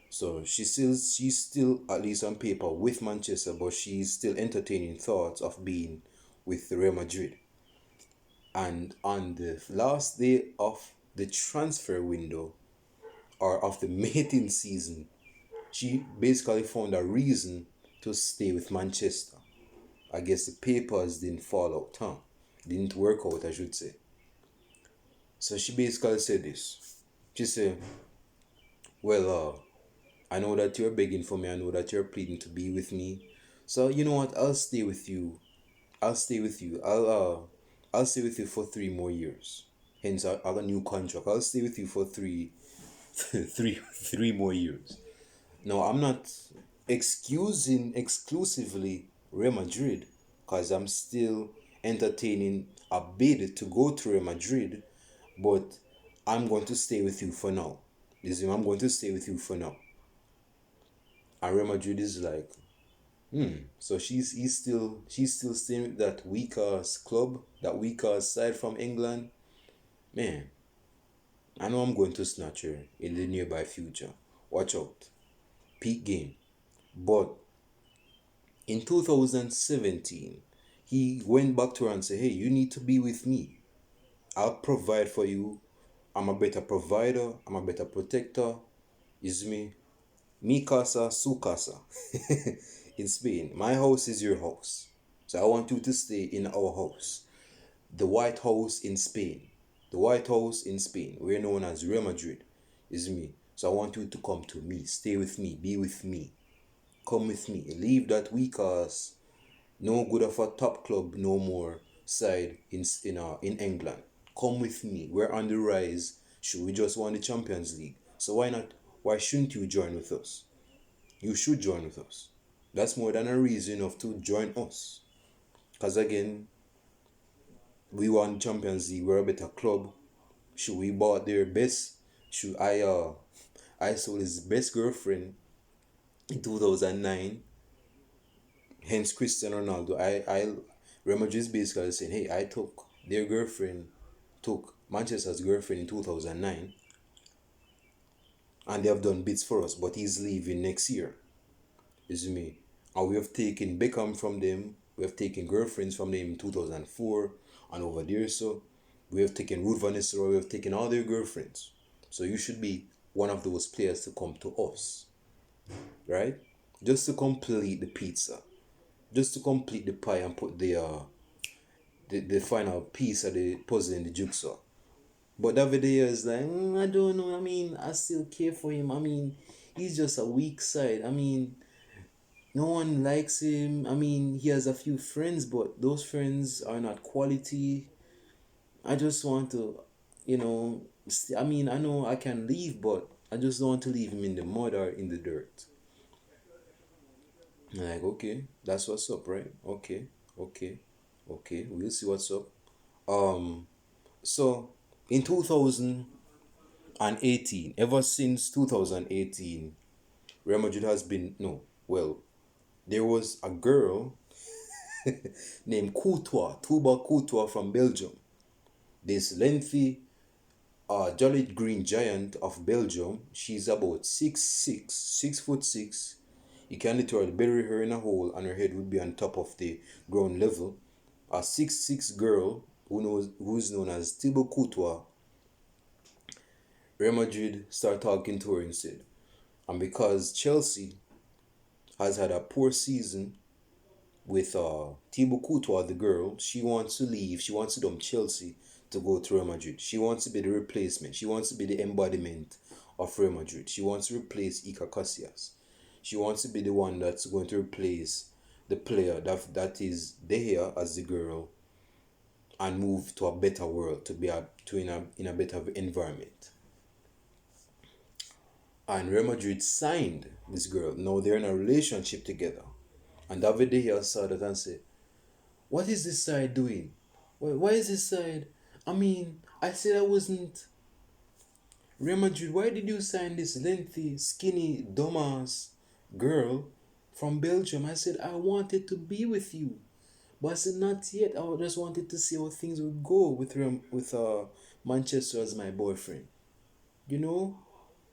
So she's still at least on paper with Manchester, but she's still entertaining thoughts of being with Real Madrid. And on the last day of the transfer window, or of the mating season, she basically found a reason to stay with Manchester. I guess the papers didn't fall out, huh? Didn't work out, I should say. So she basically said this. She said, well, I know that you're begging for me. I know that you're pleading to be with me. So you know what? I'll stay with you. I'll stay with you. I'll stay with you for 3 more years. Hence, I have a new contract. I'll stay with you for three more years. No, I'm not. excusing exclusively Real Madrid because I'm still entertaining a bid to go to Real Madrid, but I'm going to stay with you for now. I'm going to stay with you for now. And Real Madrid is like, so she's still staying with that weak ass club, that weak ass side from England. Man, I know I'm going to snatch her in the nearby future. Watch out. Peak game. But in 2017, he went back to her and said, hey, you need to be with me. I'll provide for you. I'm a better provider. I'm a better protector. Is me. Mi casa, su casa. In Spain, my house is your house. So I want you to stay in our house. The White House in Spain. The White House in Spain. We're known as Real Madrid. Is me. So I want you to come to me. Stay with me. Be with me. Come with me. Leave that weak ass, no good of a top club no more side in England. Come with me. We're on the rise. Should we just won the Champions League? So why not? Why shouldn't you join with us? You should join with us. That's more than a reason enough to join us. Because again, we won Champions League. We're a better club. Should we bought their best? Should I sold his best girlfriend in 2009. Hence Cristiano Ronaldo. Real Madrid is basically saying, hey, I took their girlfriend, took Manchester's girlfriend in 2009, and they have done bits for us, but he's leaving next year. Is me. And we have taken Beckham from them. We have taken girlfriends from them in 2004 and over there. So we have taken Ruth Van Nistelrooy. We have taken all their girlfriends. So you should be one of those players to come to us, right? Just to complete the pizza, just to complete the pie and put the final piece of the puzzle in the jigsaw. But David De Gea is like, I don't know. I mean, I still care for him. I mean, he's just a weak side. I mean, no one likes him. I mean, he has a few friends, but those friends are not quality. I just want to, I mean, I know I can leave, but I just don't want to leave him in the mud or in the dirt. I'm like, okay, that's what's up, right? Okay, okay, okay. We'll see what's up. Um, so in 2018, ever since 2018, Real Madrid has been no. Well, there was a girl named Courtois, Tuba Courtois from Belgium. This lengthy, jolly green giant of Belgium. She's about 6'6", 6'6". You can literally bury her in a hole and her head would be on top of the ground level. A 6'6" girl who's known as Thibaut Courtois. Real Madrid start talking to her instead. And because Chelsea has had a poor season with Thibaut Courtois, the girl, she wants to leave. She wants to dump Chelsea to go to Real Madrid. She wants to be the replacement. She wants to be the embodiment of Real Madrid. She wants to replace Iker Casillas. She wants to be the one that's going to replace the player that is De Gea as the girl and move to a better world, to be in a better environment. And Real Madrid signed this girl. Now they're in a relationship together. And David De Gea saw that and said, what is this side doing? Why is this side? I mean, I said I wasn't. Real Madrid, why did you sign this lengthy, skinny, dumbass girl from Belgium? I said, I wanted to be with you. But I said, not yet. I just wanted to see how things would go with Manchester as my boyfriend. You know?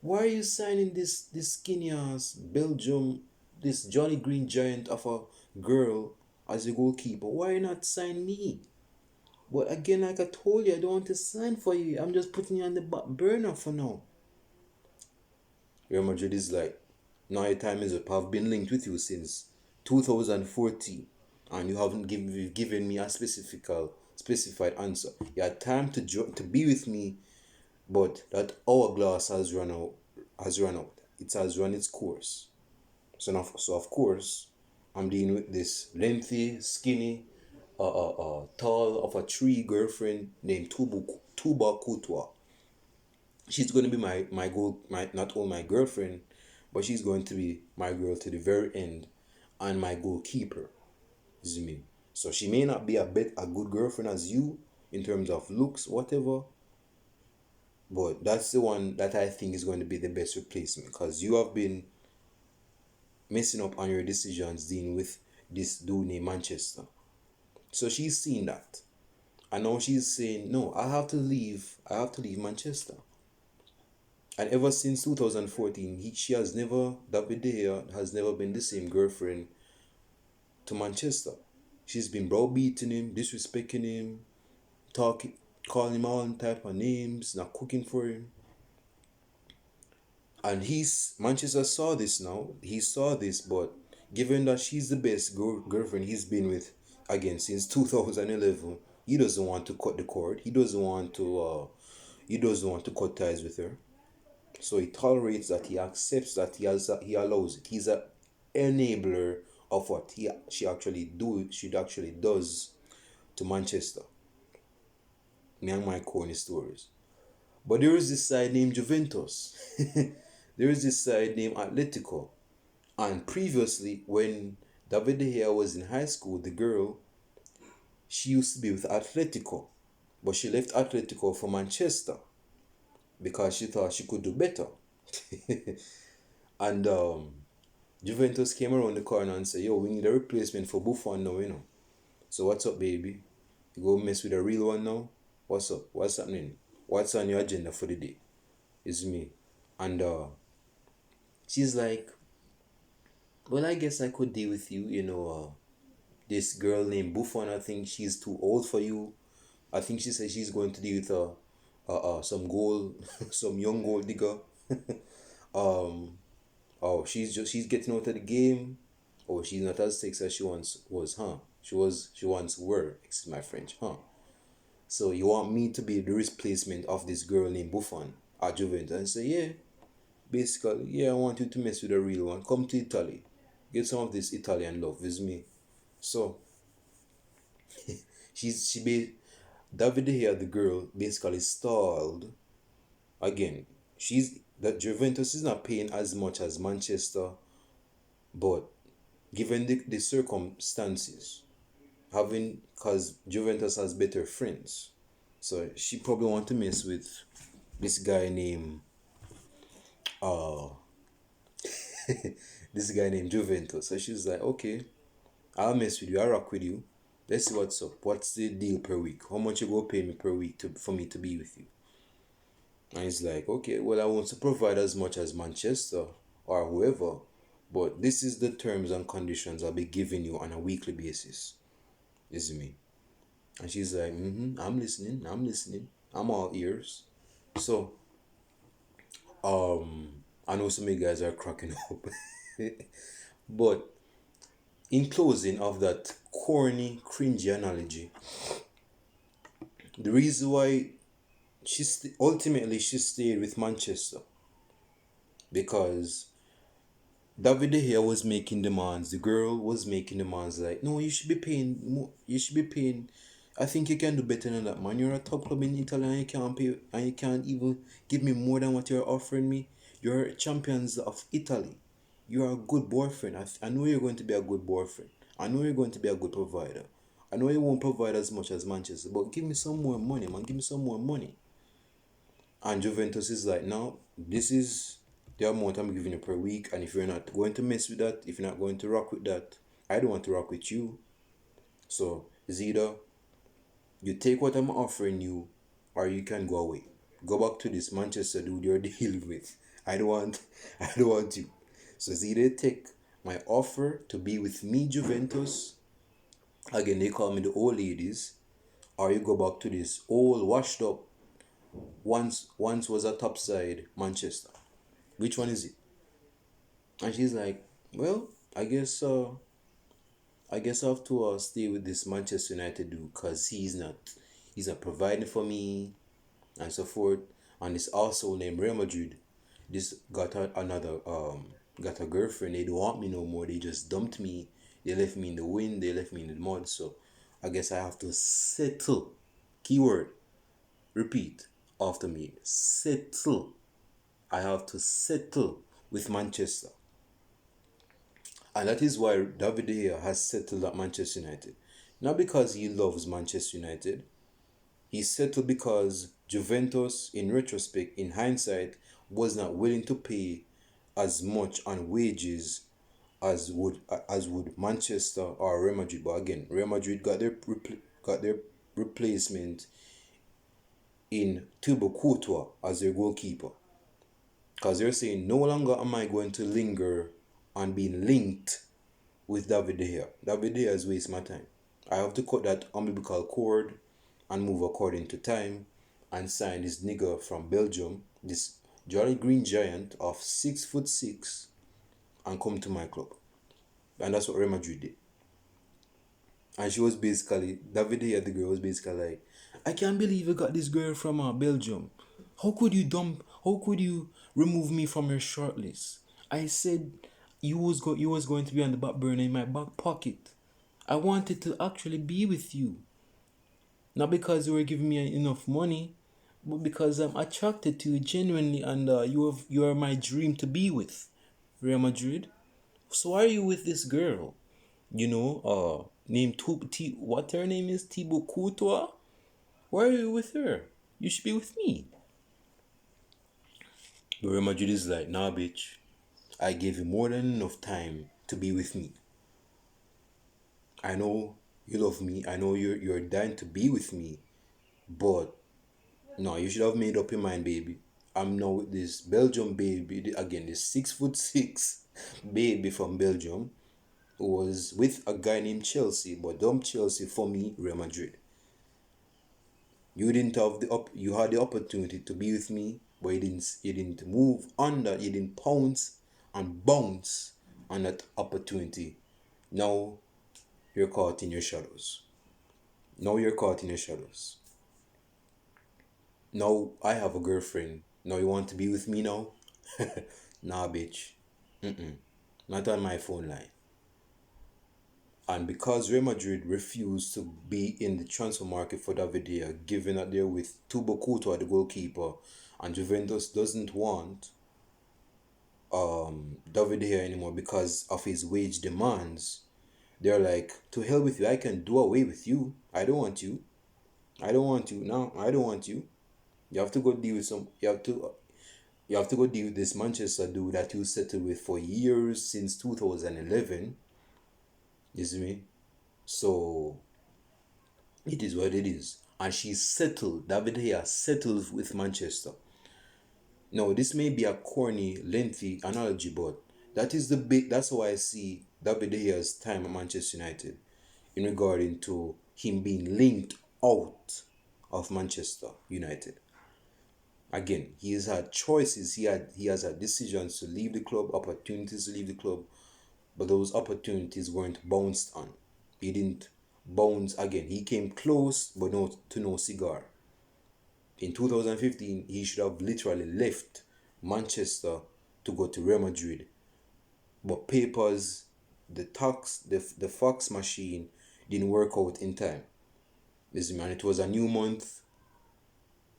Why are you signing this skinny ass Belgium, this jolly green giant of a girl as a goalkeeper? Why not sign me? But again, like I told you, I don't want to sign for you. I'm just putting you on the back burner for now. Real Madrid is like, now your time is up. I've been linked with you since 2014, and you haven't given me a specified answer. You had time to be with me, but that hourglass has run out. It has run its course. So of course, I'm dealing with this lengthy, skinny, tall of a tree girlfriend named Tuba Courtois. She's going to be my not only my girlfriend, but she's going to be my girl to the very end and my goalkeeper. Is me. So she may not be a good girlfriend as you in terms of looks, whatever, but that's the one that I think is going to be the best replacement because you have been messing up on your decisions dealing with this dude named Manchester. So she's seen that. And now she's saying, no, I have to leave. I have to leave Manchester. And ever since 2014, she has never, David De Gea has never been the same girlfriend to Manchester. She's been browbeating him, disrespecting him, talking, calling him all type of names, not cooking for him. And Manchester saw this now. He saw this, but given that she's the best girlfriend he's been with again since 2011, he doesn't want to cut the cord. He doesn't want to. He doesn't want to cut ties with her. So he tolerates that. He accepts that. He allows it. He's a enabler of what she actually does to Manchester. Me and my corny stories. But there is this side named Juventus. There is this side named Atletico. And previously, when David De Gea was in high school, the girl, she used to be with Atletico. But she left Atletico for Manchester because she thought she could do better. And Juventus came around the corner and said, yo, we need a replacement for Buffon now, you know. So what's up, baby? You go mess with a real one now? What's up? What's happening? What's on your agenda for the day? It's me. And she's like, well, I guess I could deal with you, you know, this girl named Buffon, I think she's too old for you. I think she said she's going to deal with some gold, some young gold digger. Oh, she's getting out of the game. Oh, she's not as sexy as she once was, huh? She once were, excuse my French, huh? So you want me to be the replacement of this girl named Buffon at Juventus? And say, yeah, basically, yeah, I want you to mess with a real one. Come to Italy. Get some of this Italian love with me. So David De Gea, the girl, basically stalled again. That Juventus is not paying as much as Manchester, but given the circumstances, having because Juventus has better friends, so she probably want to mess with this guy named uh this guy named Juventus. So she's like, okay, I'll mess with you, I'll rock with you. Let's see what's up. What's the deal per week? How much you go pay me per week for me to be with you? And he's like, okay, well, I want to provide as much as Manchester or whoever, but this is the terms and conditions I'll be giving you on a weekly basis. Is me. And she's like, I'm listening, I'm all ears. So, I know some of you guys are cracking up. But in closing of that corny, cringy analogy, the reason why ultimately she stayed with Manchester because David De Gea was making demands. The girl was making demands like, no, you should be paying more. You should be paying. I think you can do better than that, man. You're a top club in Italy and you can't pay, and you can't even give me more than what you're offering me. You're champions of Italy. You're a good boyfriend. I know you're going to be a good boyfriend. I know you're going to be a good provider. I know you won't provide as much as Manchester, but give me some more money, man. Give me some more money. And Juventus is like, no, this is the amount I'm giving you per week. And if you're not going to mess with that, if you're not going to rock with that, I don't want to rock with you. So it's either you take what I'm offering you or you can go away. Go back to this Manchester dude you're dealing with. I don't want you. So it's either take my offer to be with me, Juventus. Again, they call me the old ladies. Or you go back to this old washed up once was a top side Manchester. Which one is it? And she's like, well, I guess I have to stay with this Manchester United dude because he's not providing for me and so forth. And this also named Real Madrid, this got a girlfriend. They don't want me no more. They just dumped me. They left me in the wind. They left me in the mud. So I guess I have to settle. Keyword. Repeat after me. Settle. I have to settle with Manchester. And that is why David De Gea has settled at Manchester United. Not because he loves Manchester United. He settled because Juventus, in retrospect, in hindsight, was not willing to pay as much on wages as would Manchester or Real Madrid. But again, Real Madrid got their replacement in Thibaut Courtois as their goalkeeper. Because they're saying, no longer am I going to linger on being linked with David De Gea. David De Gea is wasting my time. I have to cut that umbilical cord and move according to time and sign this nigger from Belgium, this Jolly Green Giant of 6'6", and come to my club. And that's what Real Madrid did. And she was basically, David De Gea, the girl, was basically like, I can't believe you got this girl from Belgium. How could you remove me from your shortlist? I said you was going to be on the back burner in my back pocket. I wanted to actually be with you. Not because you were giving me enough money, but because I'm attracted to you genuinely, and you are my dream to be with, Real Madrid. So why are you with this girl? Named what her name is? Thibaut Courtois? Why are you with her? You should be with me. But Real Madrid is like, nah, bitch. I gave you more than enough time to be with me. I know you love me. I know you're dying to be with me. But no, you should have made up your mind, baby. I'm now with this Belgium baby. Again, this 6'6" baby from Belgium who was with a guy named Chelsea, but dump Chelsea for me, Real Madrid. You didn't have you had the opportunity to be with me, but you didn't move on that. You didn't pounce and bounce on that opportunity. Now you're caught in your shadows. Now I have a girlfriend. Now you want to be with me now? Nah, bitch. Not on my phone line. And because Real Madrid refused to be in the transfer market for David De Gea, given that they're with Thibaut Courtois, the goalkeeper, and Juventus doesn't want David De Gea anymore because of his wage demands, they're like, to hell with you, I can do away with you. I don't want you. No, I don't want you. You have to go deal with you have to go deal with this Manchester dude that you settled with for years, since 2011. You see me? So it is what it is. And she's settled. David De Gea settled with Manchester. Now, this may be a corny, lengthy analogy, but that's how I see David De Gea's time at Manchester United in regarding to him being linked out of Manchester United. Again, he has had choices, he has had decisions to leave the club, opportunities to leave the club, but those opportunities weren't bounced on. He didn't bounce again. He came close, but no cigar. In 2015, he should have literally left Manchester to go to Real Madrid. But papers, the fax machine didn't work out in time. Listen, man, it was a new month.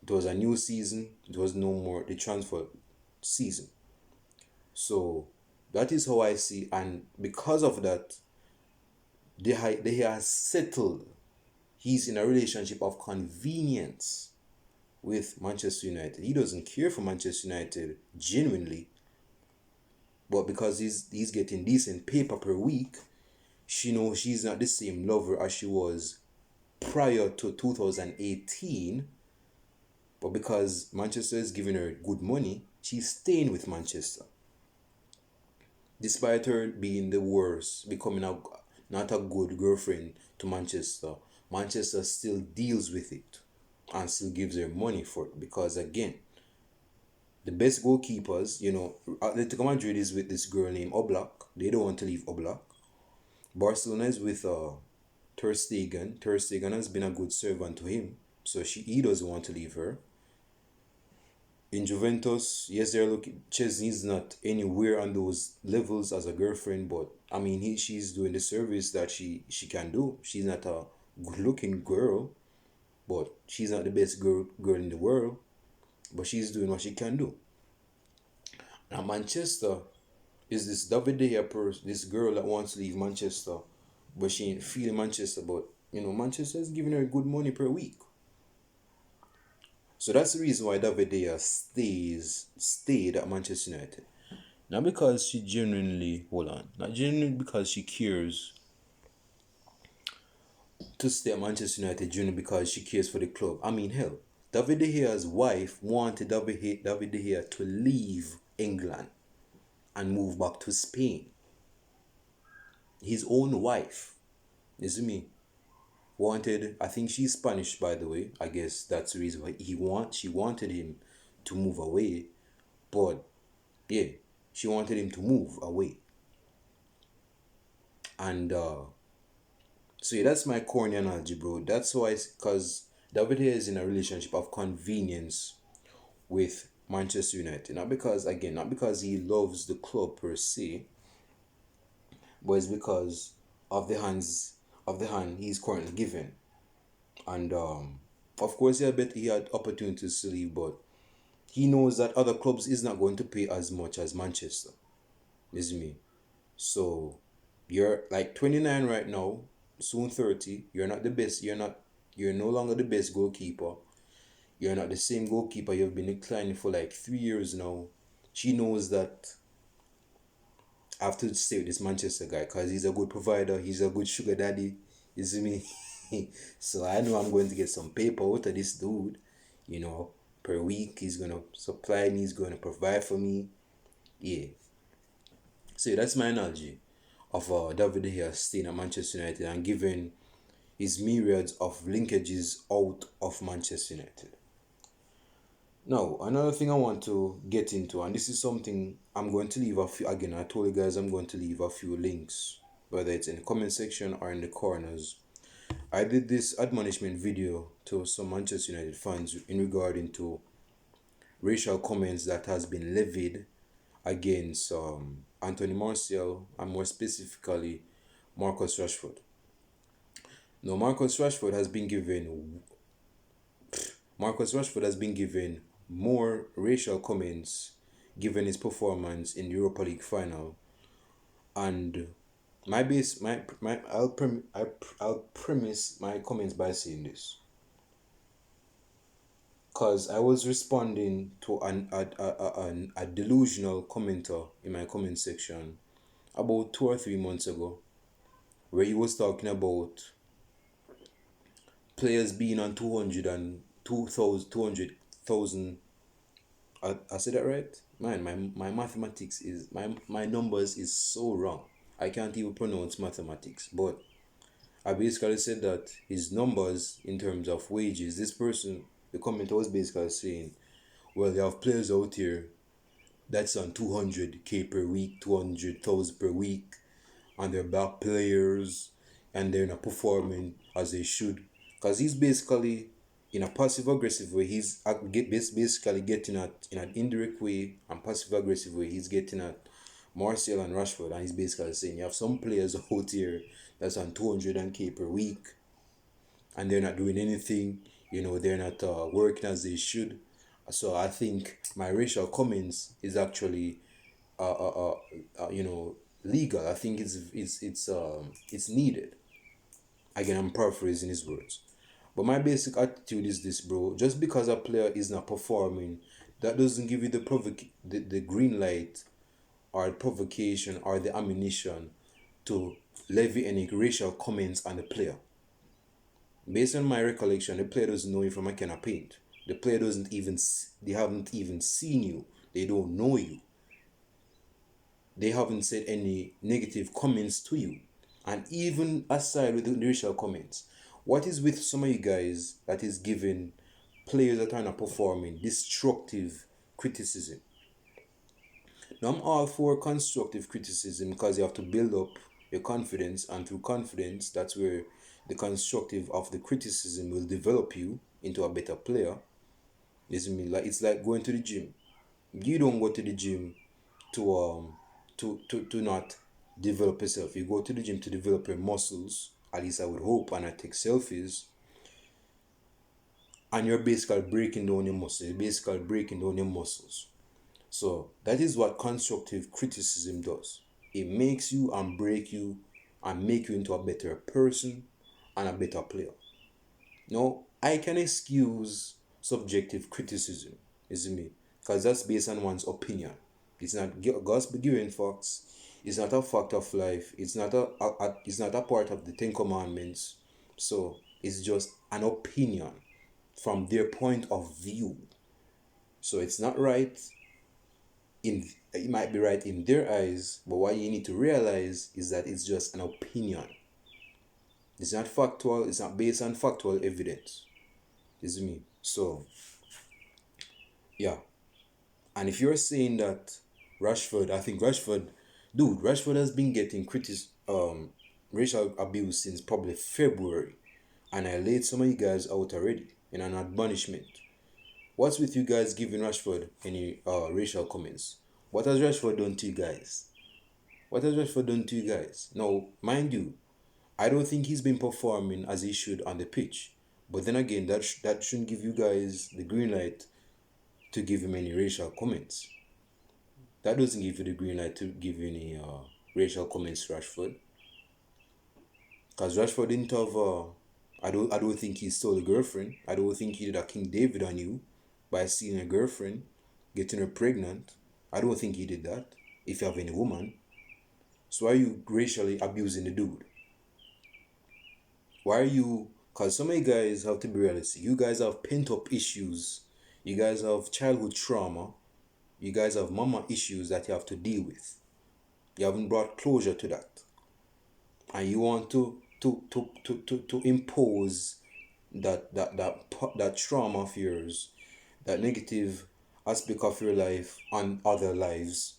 It was a new season. It was no more the transfer season. So that is how I see. And because of that, they have settled. He's in a relationship of convenience with Manchester United. He doesn't care for Manchester United genuinely, but because he's getting decent paper per week, she knows she's not the same lover as she was prior to 2018. But because Manchester is giving her good money, she's staying with Manchester. Despite her being the worst, becoming not a good girlfriend to Manchester, Manchester still deals with it and still gives her money for it. Because again, the best goalkeepers, Atletico Madrid is with this girl named Oblak. They don't want to leave Oblak. Barcelona is with Ter Stegen. Ter Stegen has been a good servant to him, so he doesn't want to leave her. In Juventus, yes, they're looking. Chesney's not anywhere on those levels as a girlfriend, but I mean, she's doing the service that she can do. She's not a good-looking girl, but she's not the best girl in the world, but she's doing what she can do. Now Manchester is this David De Gea this girl that wants to leave Manchester, but she ain't feeling Manchester. But Manchester is giving her good money per week. So that's the reason why David De Gea stayed at Manchester United. Not because she genuinely not genuinely because she cares to stay at Manchester United, genuinely because she cares for the club. I mean, hell, David De Gea's wife wanted David De Gea to leave England and move back to Spain. His own wife, isn't me? Wanted, I think she's Spanish, by the way. I guess that's the reason why she wanted him to move away. But yeah, she wanted him to move away. And so yeah, that's my corny analogy, bro. That's why, because David here is in a relationship of convenience with Manchester United. Not because he loves the club per se, but it's because of the hand he's currently given. And of course he had opportunities to leave, but he knows that other clubs is not going to pay as much as Manchester. Is me. So you're like 29 right now, soon 30. You're not the best. You're no longer the best goalkeeper. You're not the same goalkeeper. You've been declining for like 3 years now. She knows that I have to stay with this Manchester guy because he's a good provider. He's a good sugar daddy. You see me? So I know I'm going to get some paper out of this dude. Per week. He's going to supply me. He's going to provide for me. Yeah. So that's my analogy of David De Gea staying at Manchester United and giving his myriads of linkages out of Manchester United. Now, another thing I want to get into, and this is something I'm going to leave a few, again, I told you guys I'm going to leave a few links, whether it's in the comment section or in the corners. I did this admonishment video to some Manchester United fans in regarding to racial comments that has been levied against Anthony Martial and more specifically Marcus Rashford. Now, Marcus Rashford has been given more racial comments given his performance in the Europa League final, and I'll premise my comments by saying this, because I was responding to a delusional commenter in my comment section about 2 or 3 months ago, where he was talking about players being on 200,000. I said that right? Man, my mathematics is, my numbers is so wrong. I can't even pronounce mathematics. But I basically said that his numbers in terms of wages, this person, the commenter was basically saying, well, you have players out here that's on 200k per week, 200,000 per week, and they're back players, and they're not performing as they should. Because he's basically, in a passive aggressive way, he's basically getting at, in an indirect way and passive aggressive way, he's getting at Martial and Rashford, and he's basically saying you have some players out here that's on 200k per week, and they're not doing anything. They're not working as they should. So I think my racial comments is actually legal. I think it's needed. Again, I'm paraphrasing his words. But my basic attitude is this, bro. Just because a player is not performing, that doesn't give you the green light or provocation or the ammunition to levy any racial comments on the player. Based on my recollection, the player doesn't know you from a can of paint. The player they haven't even seen you. They don't know you. They haven't said any negative comments to you. And even aside with the racial comments, what is with some of you guys that is giving players that are not performing destructive criticism? Now, I'm all for constructive criticism because you have to build up your confidence, and through confidence, that's where the constructive of the criticism will develop you into a better player. It's like going to the gym. You don't go to the gym to not develop yourself. You go to the gym to develop your muscles. At least I would hope, and I take selfies. And you're basically breaking down your muscles. So that is what constructive criticism does. It makes you and break you and make you into a better person and a better player. No, I can excuse subjective criticism, isn't me? Because that's based on one's opinion. It's not gospel given facts. It's not a fact of life. It's not it's not a part of the Ten Commandments. So it's just an opinion from their point of view. So it's not right in it might be right in their eyes, but what you need to realize is that it's just an opinion. It's not factual, it's not based on factual evidence. Is me. So yeah. And if you're saying that I think Rashford has been getting racial abuse since probably February. And I laid some of you guys out already in an admonishment. What's with you guys giving Rashford any racial comments? What has Rashford done to you guys? What has Rashford done to you guys? Now, mind you, I don't think he's been performing as he should on the pitch. But then again, that shouldn't give you guys the green light to give him any racial comments. That doesn't give you the green light to give you any racial comments, Rashford. Because Rashford didn't have I don't think he stole a girlfriend. I don't think he did a King David on you by seeing a girlfriend, getting her pregnant. I don't think he did that. If you have any woman. So why are you racially abusing the dude? Why are you... Because some of you guys have to be realistic. You guys have pent-up issues. You guys have childhood trauma. You guys have mama issues that you have to deal with. You haven't brought closure to that. And you want to impose that trauma of yours, that negative aspect of your life on other lives.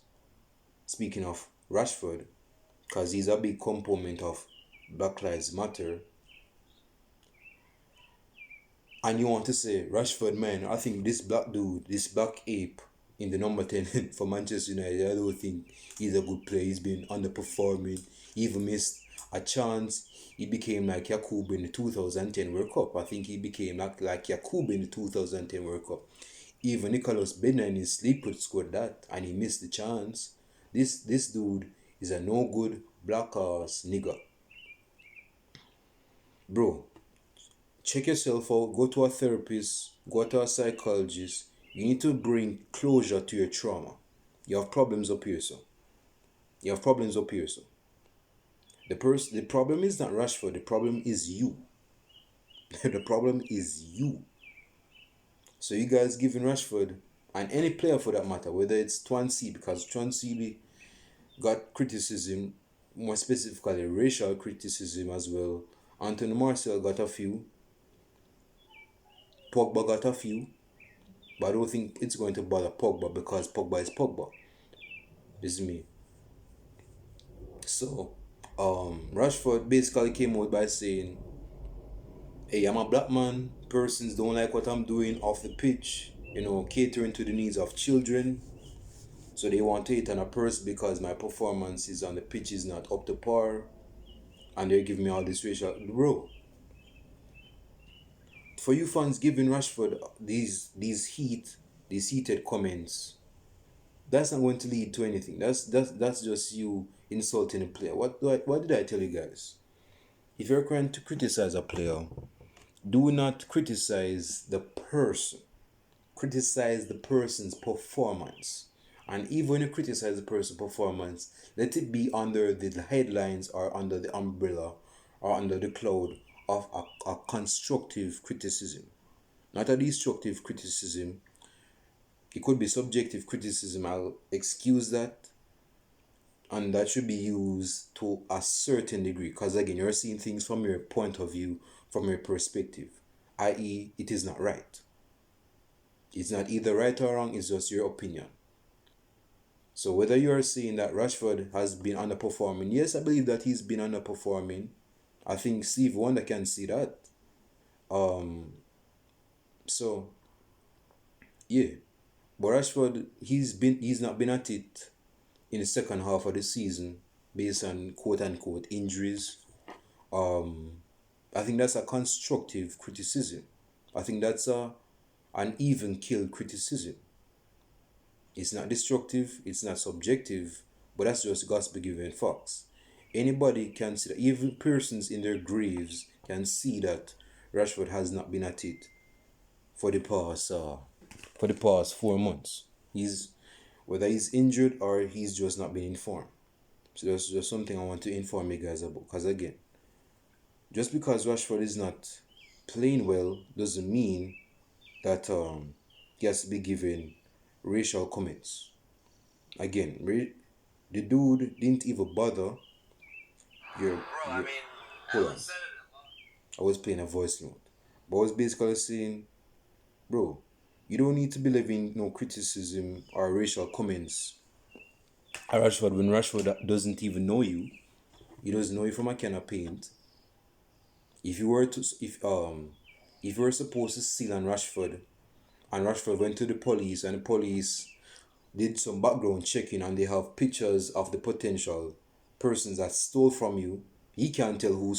Speaking of Rashford, because he's a big component of Black Lives Matter. And you want to say, Rashford, man, I think this black dude, this black ape in the number 10 for Manchester United, I don't think he's a good player. He's been underperforming. He even missed a chance. He became like Yakubu in the 2010 World Cup. I think he became like Yakubu in the 2010 World Cup. Even Nicolas Bena in his sleep could score that, and he missed the chance. This dude is a no good black ass nigga. Bro, check yourself out. Go to a therapist. Go to a psychologist. You need to bring closure to your trauma. You have problems up here, so. The problem is not Rashford. The problem is you. The problem is you. So you guys giving Rashford, and any player for that matter, whether it's Swansea, because Swansea got criticism, more specifically racial criticism as well. Anthony Martial got a few. Pogba got a few. But I don't think it's going to bother Pogba because Pogba is Pogba. This is me. So, Rashford basically came out by saying, hey, I'm a black man. Persons don't like what I'm doing off the pitch. Catering to the needs of children. So they want to hit on a person because my performances on the pitch is not up to par. And they're giving me all this racial... Bro, for you fans giving Rashford these heated comments, that's not going to lead to anything. That's just you insulting a player. What did I tell you guys? If you're trying to criticize a player, do not criticize the person. Criticize the person's performance. And even when you criticize the person's performance, let it be under the headlines or under the umbrella or under the cloud of a constructive criticism. Not a destructive criticism. It could be subjective criticism. I'll excuse that. And that should be used to a certain degree. Because again, you're seeing things from your point of view, from your perspective. I.e., it is not right. It's not either right or wrong, it's just your opinion. So whether you're saying that Rashford has been underperforming, yes, I believe that he's been underperforming. I think Steve Wonder can see that. So yeah. But Rashford, he's not been at it in the second half of the season based on quote unquote injuries. I think that's a constructive criticism. I think that's an even kill criticism. It's not destructive, it's not subjective, but that's just gospel given facts. Anybody can see that, even persons in their graves can see that Rashford has not been at it for the past 4 months. He's whether he's injured or he's just not been informed. So that's just something I want to inform you guys about. Because again, just because Rashford is not playing well doesn't mean that he has to be given racial comments. Again, the dude didn't even bother. Hold on. I was playing a voice note, but I was basically saying, bro, you don't need to be living no criticism or racial comments. Rashford, when Rashford doesn't even know you, he doesn't know you from a can of paint. If you were to, if you were supposed to steal on Rashford, and Rashford went to the police, and the police did some background checking, and they have pictures of the potential persons that stole from you, he can't tell who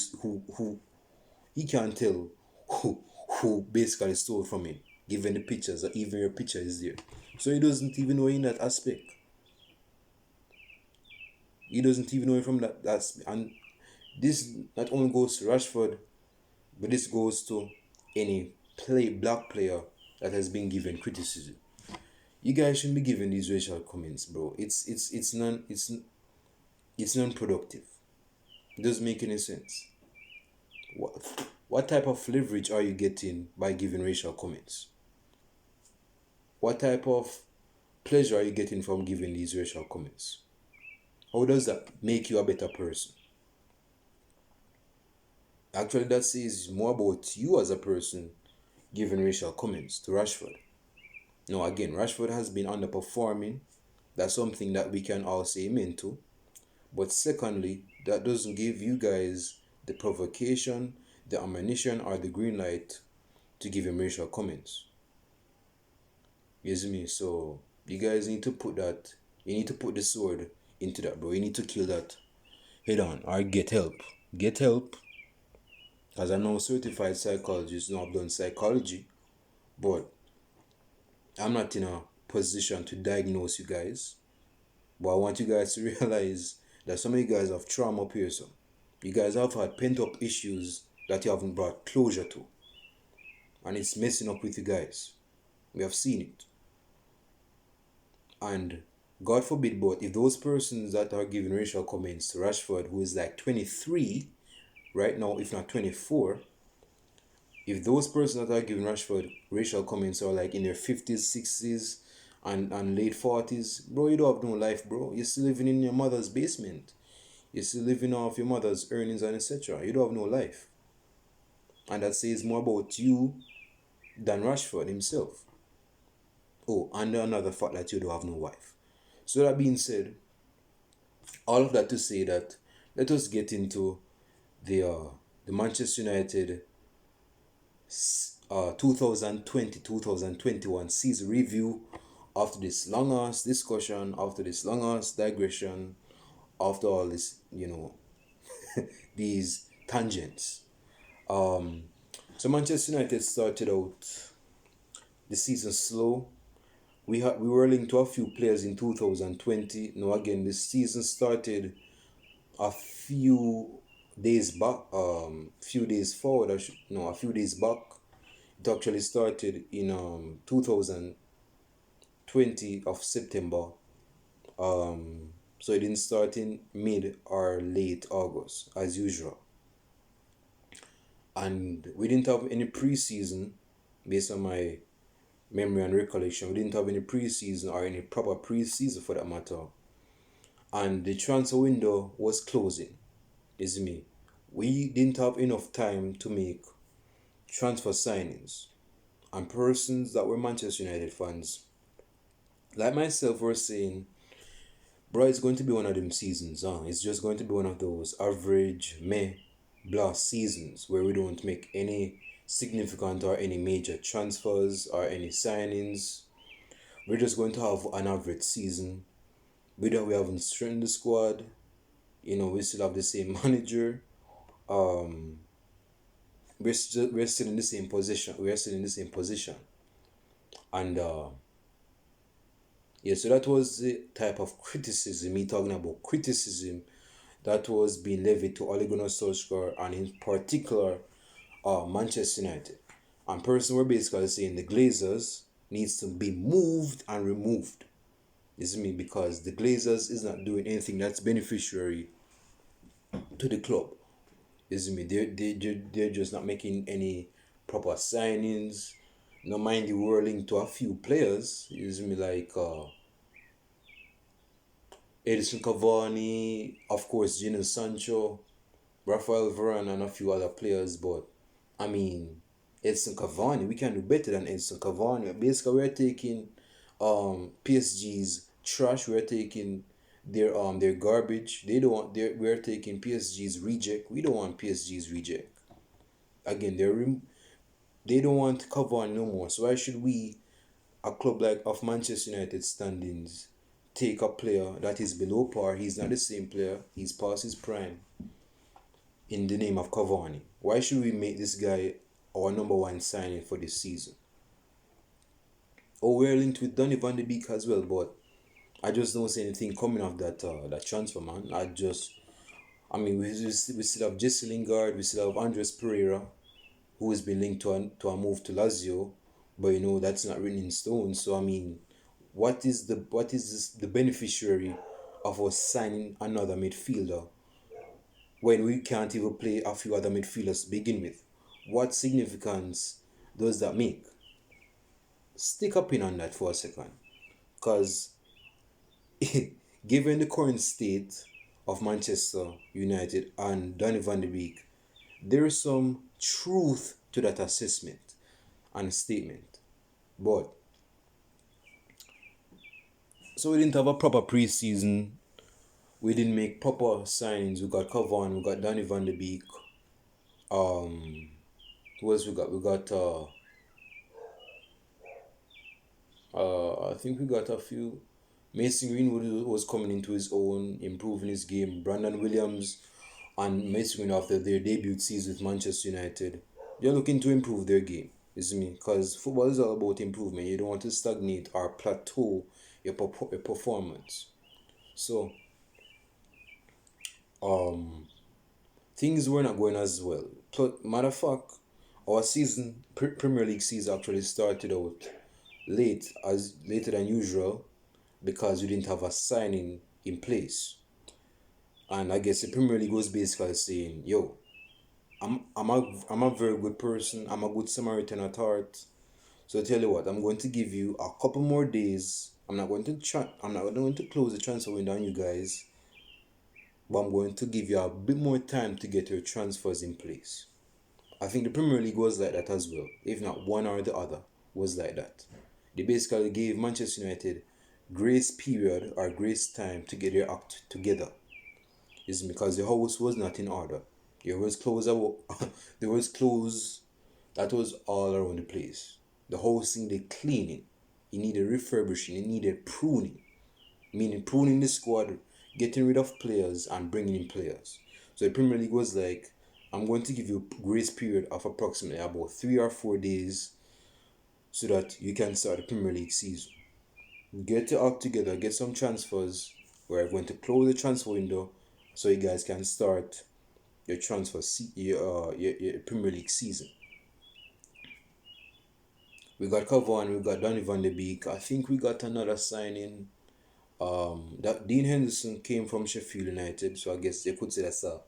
he can't tell who basically stole from him, given the pictures that even your picture is there. So he doesn't even know in that aspect. He doesn't even know it from that aspect. And this not only goes to Rashford, but this goes to any black player that has been given criticism. You guys shouldn't be giving these racial comments, bro. It's non-productive. It doesn't make any sense. What type of leverage are you getting by giving racial comments? What type of pleasure are you getting from giving these racial comments? How does that make you a better person? Actually, that says more about you as a person giving racial comments to Rashford. Now, again, Rashford has been underperforming. That's something that we can all say amen to. But secondly, that doesn't give you guys the provocation, the ammunition, or the green light to give him racial comments. You see me? So you guys need to put that. You need to put the sword into that, bro. You need to kill that head on, or get help. Get help. Because I'm not a certified psychologist. No, I've done psychology, but I'm not in a position to diagnose you guys. But I want you guys to realize that some of you guys have trauma piercing. You guys have had pent-up issues that you haven't brought closure to. And it's messing up with you guys. We have seen it. And God forbid, but if those persons that are giving racial comments to Rashford, who is like 23 right now, if not 24, if those persons that are giving Rashford racial comments are like in their 50s, 60s, and late 40s, bro, you don't have no life, bro. You're still living in your mother's basement. You're still living off your mother's earnings and etc. You don't have no life. And that says more about you than Rashford himself. Oh, and another fact that you don't have no wife. So that being said, all of that to say that let us get into the Manchester United 2020-2021 season review after this long ass discussion, after this long ass digression, after all this, these tangents. So Manchester United started out the season slow. We were linked to a few players in 2020. Now again, the season started a few days back, a few days back. It actually started in 2020 of September. So it didn't start in mid or late August as usual. And we didn't have any preseason, based on my memory and recollection. We didn't have any preseason or any proper preseason for that matter. And the transfer window was closing. Is me. We didn't have enough time to make transfer signings. And persons that were Manchester United fans, like myself, were saying, bro, it's going to be one of them seasons. It's just going to be one of those average blast seasons where we don't make any significant or any major transfers or any signings. We're just going to have an average season. We haven't strengthened the squad. We still have the same manager. We're still in the same position. And Yeah, so that was the type of criticism, me talking about criticism that was being levied to Ole Gunnar Solskjaer and in particular Manchester United. And person were basically saying the Glazers needs to be moved and removed. You see me? Because the Glazers is not doing anything that's beneficiary to the club. You see me? They're just not making any proper signings. No mind you were linked to a few players. You see me? Like Edison Cavani, of course, Jadon Sancho, Rafael Varane, and a few other players. But I mean, Edson Cavani, we can do better than Edson Cavani. Basically, we're taking PSG's trash. We're taking their garbage. They don't want we're taking PSG's reject. We don't want PSG's reject. Again, they don't want Cavani no more. So why should we, a club like of Manchester United standings, take a player that is below par? He's not the same player. He's past his prime. In the name of Cavani, why should we make this guy our number one signing for this season? Oh, we're linked with Donny van de Beek as well, but I just don't see anything coming off that transfer, man. I mean, we still have Jesse Lingard, we still have Andres Pereira, who has been linked to a move to Lazio, but you know that's not written in stone. So I mean, the beneficiary of us signing another midfielder when we can't even play a few other midfielders to begin with? What significance does that make? Stick a pin on that for a second, because given the current state of Manchester United and Donny van de Beek, there is some truth to that assessment and statement. But so we didn't have a proper preseason. We didn't make proper signings. We got Cavani, we got Donny van de Beek. Who else we got? We got I think we got a few. Mason Greenwood was coming into his own, improving his game. Brandon Williams and Mason Greenwood, after their debut season with Manchester United, they're looking to improve their game. You see me? Because football is all about improvement. You don't want to stagnate or plateau your performance. So, things were not going as well. Matter of fact, our season, Premier League season, actually started out later than usual, because we didn't have a signing in place. And I guess the Premier League was basically saying, yo, I'm a very good person. I'm a good Samaritan at heart. So I tell you what, I'm going to give you a couple more days. I'm not going to close the transfer window on you guys, but I'm going to give you a bit more time to get your transfers in place. I think the Premier League was like that as well. If not one or the other was like that. They basically gave Manchester United grace period or grace time to get their act together. It's because the house was not in order. There was clothes there was clothes that was all around the place. The house needed cleaning. It needed refurbishing. It needed pruning. Meaning pruning the squad, getting rid of players and bringing in players. So the Premier League was like, I'm going to give you a grace period of approximately about 3 or 4 days so that you can start the Premier League season. Get it up together, get some transfers. We're going to close the transfer window so you guys can start your your Premier League season. We got Cavani, we got Donny van de Beek. I think we got another signing. That Dean Henderson came from Sheffield United, so I guess they could say that's a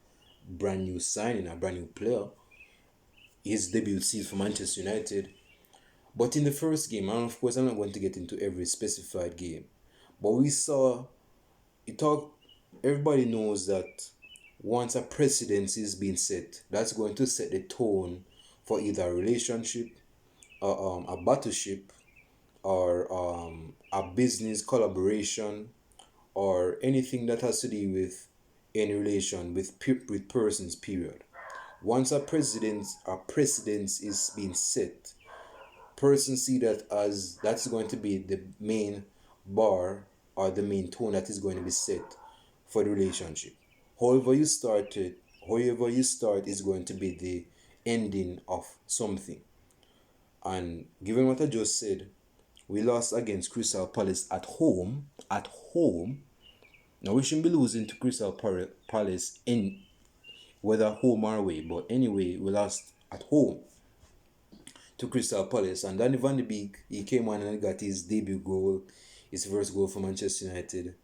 brand new signing, a brand new player. His debut season for Manchester United. But in the first game, and of course I'm not going to get into every specified game, but we saw it talk. Everybody knows that once a precedence is being set, that's going to set the tone for either a relationship, a battleship, or a business collaboration, or anything that has to do with any relation with persons. Period. Once a precedence is being set, persons see that as that's going to be the main bar or the main tone that is going to be set for the relationship. However you start it, however you start is going to be the ending of something. And given what I just said, We lost against Crystal Palace at home. At home. Now we shouldn't be losing to Crystal Palace in whether home or away. But anyway, we lost at home to Crystal Palace. And Danny Van de Beek, he came on and got his debut goal, his first goal for Manchester United.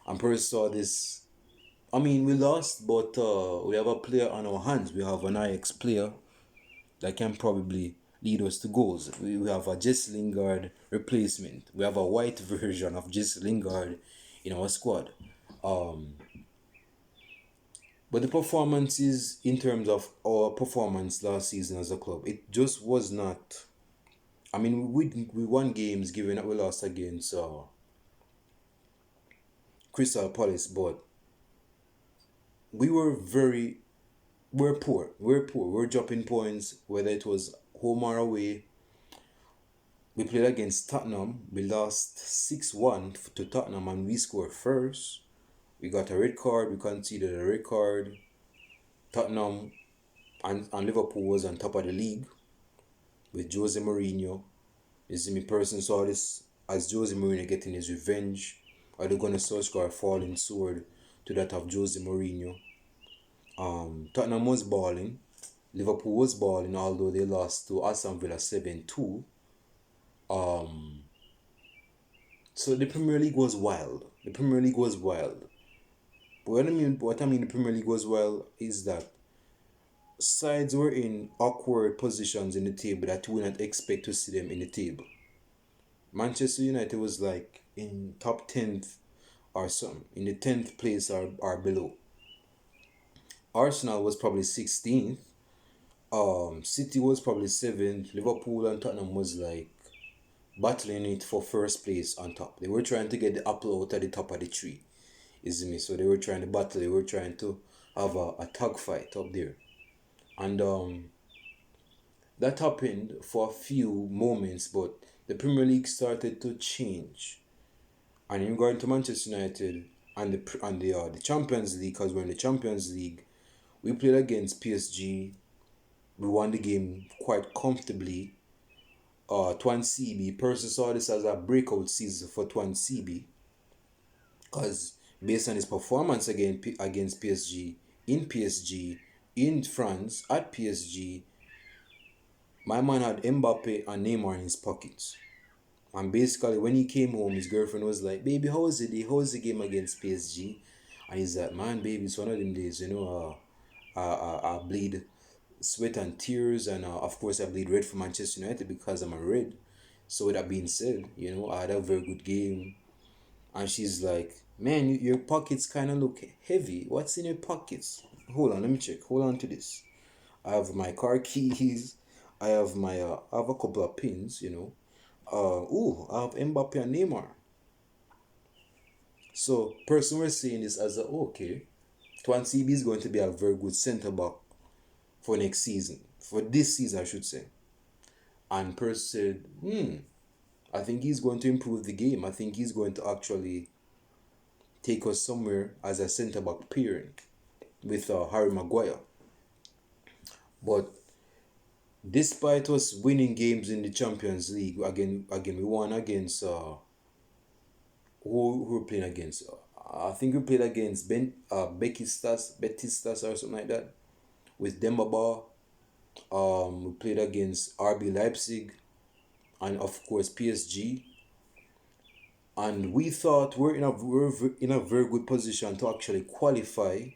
And Perez saw this. I mean, we lost, but we have a player on our hands. We have an Ajax player that can probably lead us to goals. We have a Jesse Lingard replacement. We have a white version of Jesse Lingard in our squad. But the performances, in terms of our performance last season as a club, it just was not. I mean, we won games given that we lost against Crystal Palace, but we're poor. We're dropping points, whether it was home or away. We played against Tottenham. We lost 6-1 to Tottenham and we scored first. We got a red card. We conceded a red card. Tottenham and Liverpool was on top of the league with Jose Mourinho. You see, me person saw this as Jose Mourinho getting his revenge. Are they going to score a falling sword to that of Jose Mourinho? Tottenham was balling. Liverpool was balling, although they lost to Aston Villa 7-2. So the Premier League was wild. The Premier League was wild. But what I mean the Premier League was wild is that sides were in awkward positions in the table that you would not expect to see them in the table. Manchester United was like in top 10th or something, in the 10th place or below. Arsenal was probably 16th. City was probably 7th. Liverpool and Tottenham was like battling it for first place on top. They were trying to get the apple out at the top of the tree. Is me? So they were trying to battle. They were trying to have a tug fight up there. And that happened for a few moments, but the Premier League started to change. And in going to Manchester United and the Champions League, because we're in the Champions League, we played against PSG. We won the game quite comfortably. Twan CB, person saw this as a breakout season for Twan CB, because based on his performance against PSG, in France, at PSG, my man had Mbappe and Neymar in his pockets. And basically, when he came home, his girlfriend was like, "Baby, how was it? How was the game against PSG?" And he's like, "Man, baby, it's one of them days, I bleed sweat and tears, and of course I bleed red for Manchester United because I'm a red." So with that being said, I had a very good game. And she's like, "Man, your pockets kind of look heavy. What's in your pockets?" Hold on, let me check. Hold on to this. I have my car keys. I have I have a couple of pins, I have Mbappe and Neymar. So, person we're saying this as okay, Twan CB is going to be a very good centre back for next season. For this season, I should say. And person said, I think he's going to improve the game. I think he's going to actually take us somewhere as a centre back pairing with Harry Maguire. But despite us winning games in the Champions League, again we won against who we're playing against. I think we played against Betis or something like that with Demba Ba. We played against RB Leipzig and of course PSG. And we thought we're in a very good position to actually qualify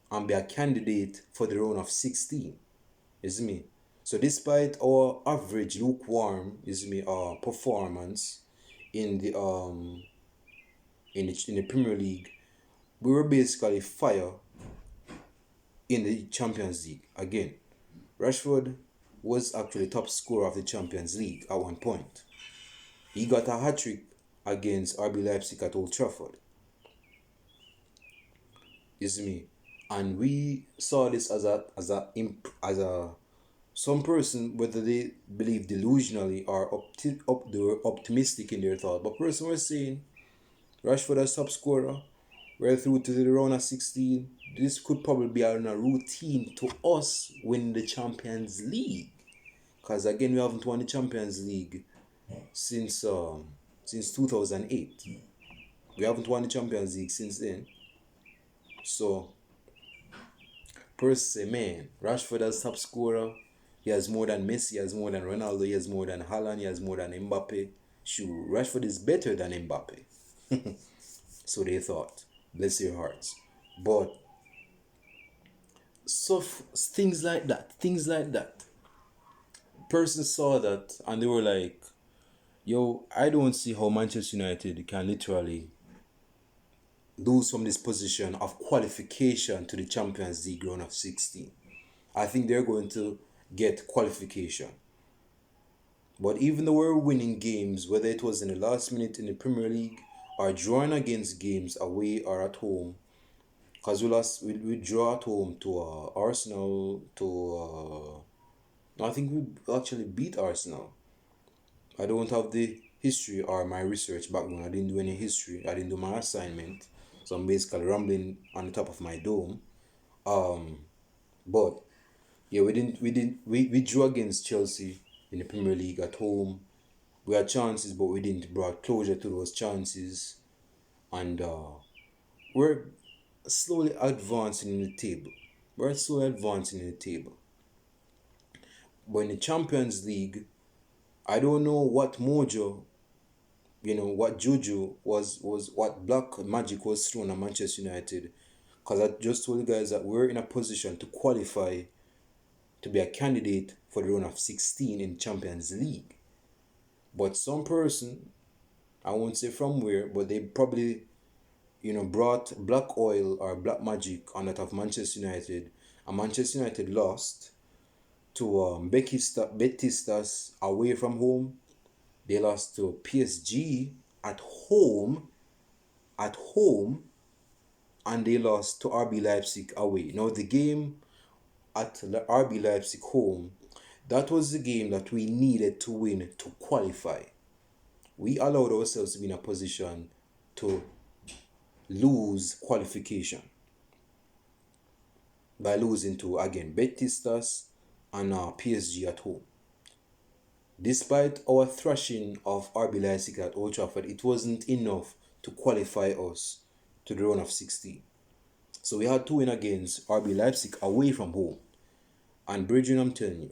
and be a candidate for the round of 16. Is me. So despite our average lukewarm performance in the Premier League, we were basically fire in the Champions League. Again, Rashford was actually top scorer of the Champions League at one point. He got a hat-trick against RB Leipzig at Old Trafford. Is me. And we saw this as a some person, whether they believe delusionally or they were optimistic in their thought, but person was saying Rashford as top scorer, we're through to the round of 16. This could probably be a routine to us winning the Champions League, because again we haven't won the Champions League since 2008. We haven't won the Champions League since then. So, per se, man, Rashford has top scorer. He has more than Messi, he has more than Ronaldo, he has more than Haaland, he has more than Mbappe. Shoot, Rashford is better than Mbappe. So they thought. Bless your hearts. But so things like that. Person saw that and they were like, yo, I don't see how Manchester United can literally lose from this position of qualification to the Champions League round of 16. I think they're going to get qualification. But even though we're winning games, whether it was in the last minute in the Premier League or drawing against games away or at home, because we draw at home to Arsenal, I think we actually beat Arsenal. I don't have the history or my research background. I didn't do any history. I didn't do my assignment. So I'm basically rambling on the top of my dome. But yeah, we drew against Chelsea in the Premier League at home. We had chances, but we didn't brought closure to those chances. And we're slowly advancing in the table. We're slowly advancing in the table. But in the Champions League, I don't know what mojo, what juju was what black magic was thrown at Manchester United. Because I just told you guys that we're in a position to qualify to be a candidate for the round of 16 in Champions League. But some person, I won't say from where, but they probably, brought black oil or black magic on that of Manchester United. And Manchester United lost to Betistas away from home. They lost to PSG at home, and they lost to RB Leipzig away. Now the game at the RB Leipzig home, that was the game that we needed to win to qualify. We allowed ourselves to be in a position to lose qualification by losing to, again, Betistas and PSG at home. Despite our thrashing of RB Leipzig at Old Trafford, it wasn't enough to qualify us to the round of 16. So we had to win against RB Leipzig away from home. And Bridget, I'm telling you,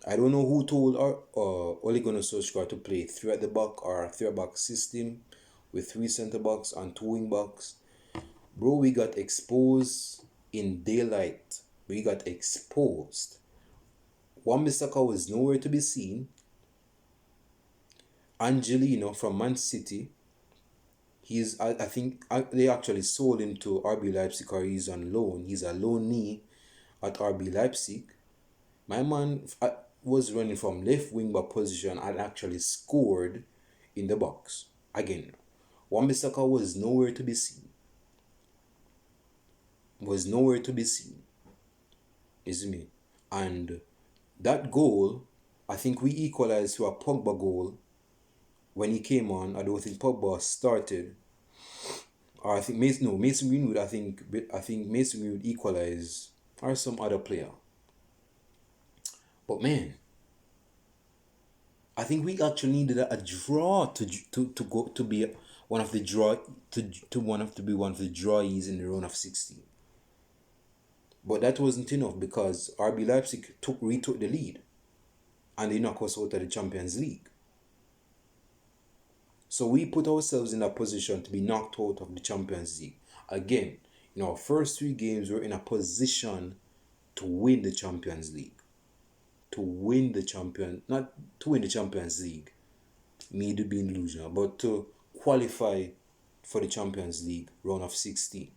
I don't know who told Ole Gunnar Solskjaer to play 3 at the back or a 3-back system with 3 centre backs and 2 wing backs. Bro, we got exposed in daylight. We got exposed. Wan-Bissaka was nowhere to be seen. Angelino from Man City, I think they actually sold him to RB Leipzig, or he's on loan. He's a loanee at RB Leipzig. My man was running from left wing back position and actually scored in the box. Again, Wan-Bissaka was nowhere to be seen. Was nowhere to be seen. Isn't it? And that goal, I think we equalized to a Pogba goal when he came on. I don't think Pogba started. Or I think Mason Greenwood. I think Mason Greenwood equalized, or some other player. But man, I think we actually needed a draw to go to be one of the drawees in the round of 16. But that wasn't enough because RB Leipzig retook the lead, and they knocked us out of the Champions League. So we put ourselves in a position to be knocked out of the Champions League. Again, in our first 3 games, we're in a position to win the Champions League. Not to win the Champions League, me to be illusional, but to qualify for the Champions League round of 16.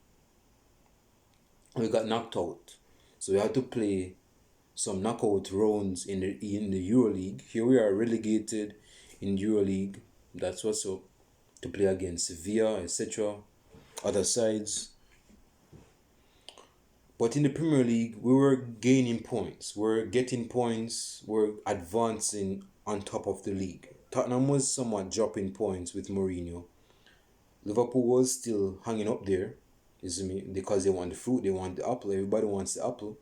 We got knocked out. So we had to play some knockout rounds in the EuroLeague. Here we are relegated in EuroLeague. That's what's up. To play against Sevilla, etc. Other sides. But in the Premier League, we were gaining points. We're getting points. We're advancing on top of the league. Tottenham was somewhat dropping points with Mourinho. Liverpool was still hanging up there. Because they want the fruit, they want the apple. Everybody wants the apple.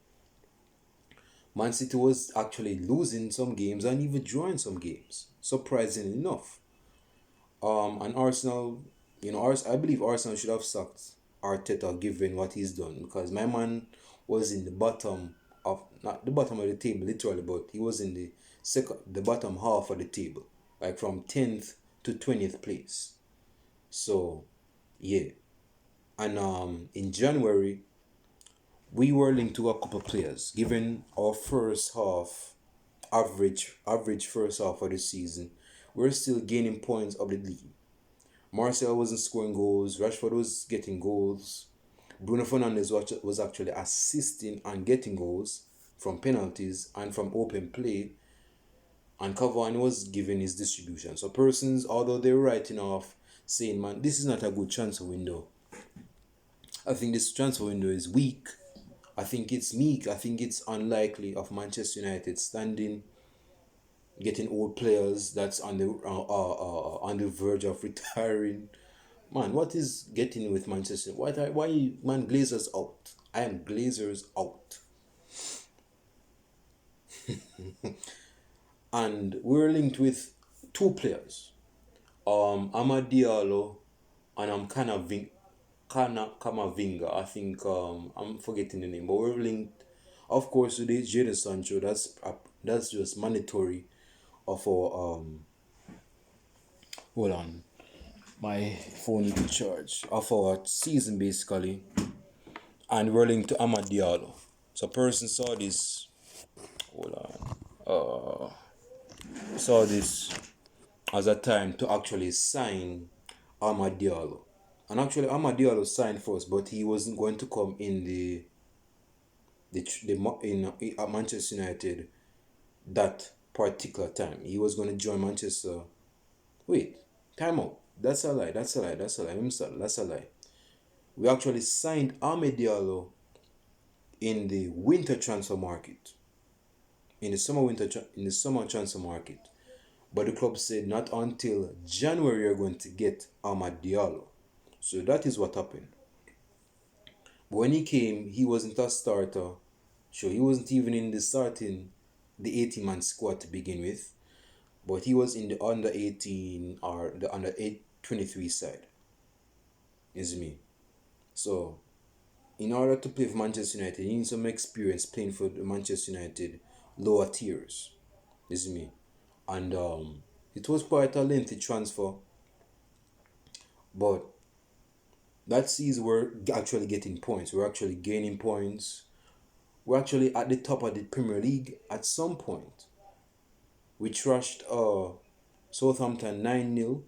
Man City was actually losing some games and even drawing some games. surprisingly enough. And Arsenal, I believe Arsenal should have sacked Arteta given what he's done, because my man was in the bottom of, not the bottom of the table literally, but he was in the bottom half of the table, like from 10th to 20th place. So yeah, and in January we were linked to a couple of players. Given our first half average first half of the season, we're still gaining points of the league. Martial wasn't scoring goals. Rashford was getting goals. Bruno Fernandes was actually assisting and getting goals from penalties and from open play. And Cavani was giving his distribution. So persons, although they're writing off, saying, man, this is not a good transfer window. I think this transfer window is weak. I think it's meek. I think it's unlikely of Manchester United standing, getting old players that's on the verge of retiring. Man, what is getting with Manchester? Why man, Glazers out? I am Glazers out. And we're linked with two players. Amad Diallo and Kamavinga. I think I'm forgetting the name, but we're linked, of course, with Jadon Sancho. That's just mandatory of our hold on. My phone need to charge. Of our season basically. And we're linked to Amad Diallo. So person hold on. Saw this as a time to actually sign Amad Diallo. And actually Amad Diallo signed first, but he wasn't going to come in at Manchester United that particular time. He was going to join Manchester. Wait, time out. That's a lie. That's a lie. That's a lie. That's a lie. We actually signed Amad Diallo in the winter transfer market, in the summer transfer market. But the club said not until January you're going to get Amad Diallo. So that is what happened. But when he came, he wasn't a starter. Sure, he wasn't even in the 18-man squad to begin with. But he was in the under 18 or the under 23 side. Is me. So, in order to play for Manchester United, you need some experience playing for the Manchester United lower tiers. Is me. And it was quite a lengthy transfer. But that season we're actually getting points. We're actually gaining points. We're actually at the top of the Premier League at some point. We trashed Southampton 9-0,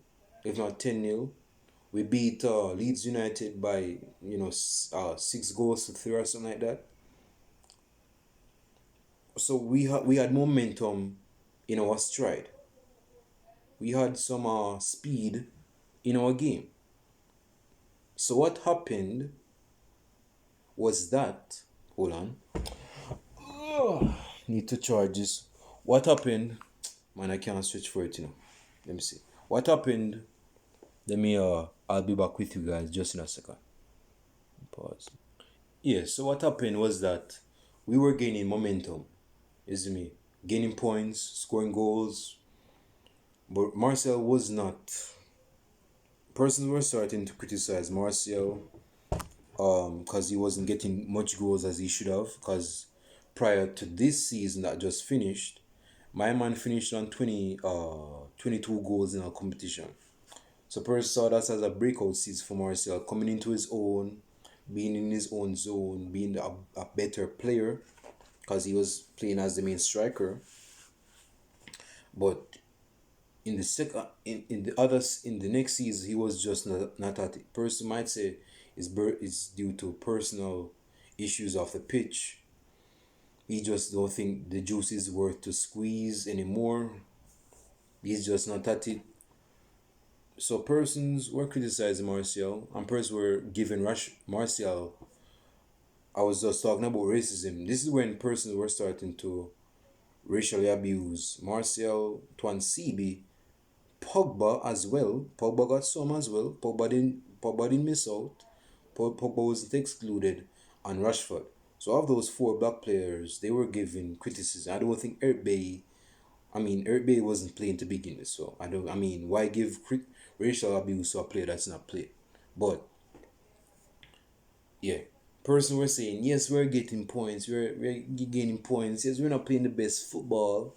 if not 10-0. We beat Leeds United by 6 goals to 3 or something like that. So we had momentum in our stride. We had some speed in our game. So what happened was that, hold on, need to charge this. What happened, man, I can't switch for it, Let me see. What happened, I'll be back with you guys just in a second. Pause. Yeah, so what happened was that we were gaining momentum, is me, gaining points, scoring goals, but Marcel was not. Persons were starting to criticize Martial because he wasn't getting much goals as he should have, because prior to this season that just finished, my man finished on 22 goals in a competition. So persons saw that as a breakout season for Martial, coming into his own, being in his own zone, being a better player, because he was playing as the main striker. But in the next season he was just not at it. Person might say it's due to personal issues off the pitch. He just don't think the juice is worth to squeeze anymore. He's just not at it. So persons were criticizing Martial, and persons were giving Martial. I was just talking about racism. This is when persons were starting to racially abuse Martial, Twancibi, Pogba as well. Pogba got some as well. Pogba didn't miss out. Pogba wasn't excluded, and Rashford. So of those 4 black players, they were given criticism. I don't think Eric Bailly I mean, everybody wasn't playing to begin with, so I don't. I mean, why give racial abuse to a player that's not playing? But yeah, person we're saying yes, we're getting points, we're gaining points. Yes, we're not playing the best football,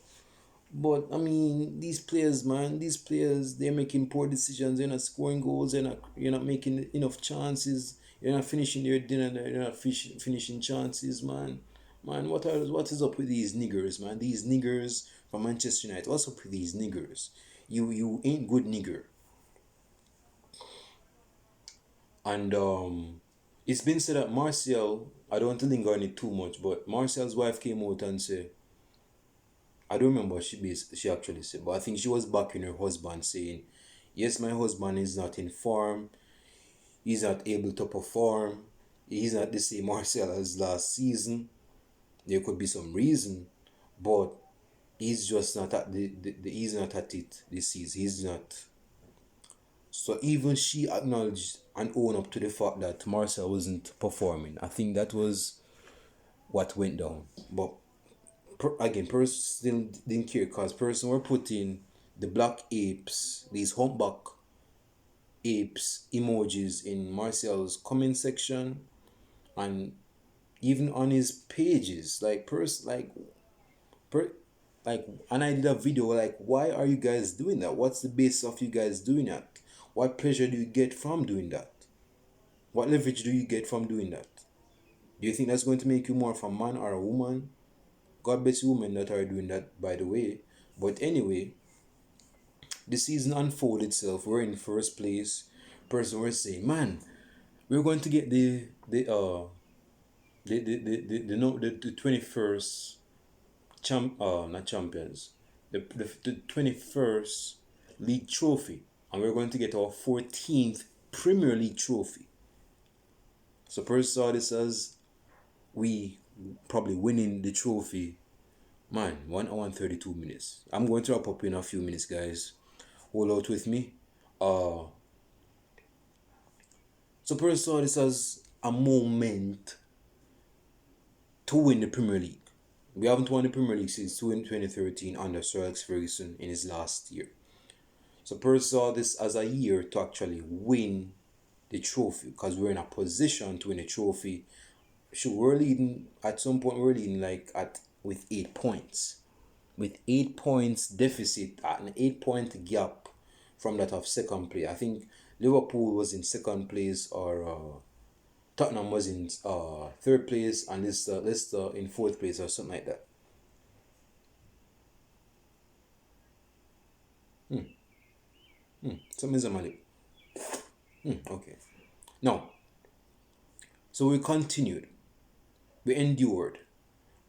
but I mean, these players, man, these players, they're making poor decisions. They're not scoring goals. You're not making enough chances. You're not finishing your dinner. You're not finishing chances, man. Man, what is up with these niggers, man? These niggers from Manchester United. What's up with these niggers? You ain't good nigger. And it's been said that Martial. I don't want to linger on it too much, but Martial's wife came out and said, I don't remember what she actually said, but I think she was backing her husband, saying, "Yes, my husband is not in form. He's not able to perform. He's not the same Martial as last season. There could be some reason, but he's just not at he's not at it this season. He's not." So even she acknowledged and owned up to the fact that Martial wasn't performing. I think that was what went down. But again, person still didn't care because person were putting the black apes, these humpback apes emojis in Marcel's comment section and even on his pages. Per, like, and I did a video like, why are you guys doing that? What's the basis of you guys doing that? What pleasure do you get from doing that? What leverage do you get from doing that? Do you think that's going to make you more of a man or a woman? God bless you women that are doing that, by the way. But anyway, the season unfolded itself. We're in first place. Person we're saying, man, we're going to get the 21st not champions, the 21st league trophy, and we're going to get our 14th Premier League trophy. So person saw this as we probably winning the trophy. Man, 1 hour and 32 minutes. I'm going to wrap up in a few minutes, guys. Hold out with me. So person saw this as a moment to win the Premier League. We haven't won the Premier League since 2013 under Sir Alex Ferguson in his last year. So person saw this as a year to actually win the trophy because we're in a position to win a trophy. Sure, we're leading at some point. We're leading with 8 points, with 8 points deficit at an 8 point gap from that of second place. I think Liverpool was in second place, or Tottenham was in third place, and Leicester in fourth place or something like that. Something's on my lip. Okay. Now, so we continued. We endured.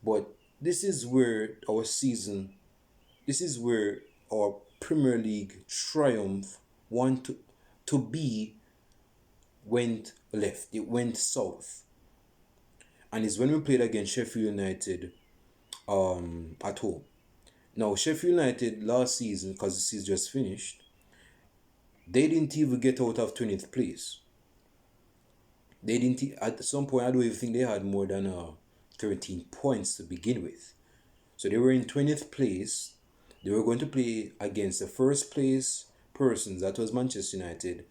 But this is where our Premier League triumph to be went left. It went south. And it's when we played against Sheffield United at home. Now, Sheffield United last season, because the season just finished, they didn't even get out of 20th place. They didn't, at some point, I don't even think they had more than 13 points to begin with. So they were in 20th place. They were going to play against the first place persons, that was Manchester United.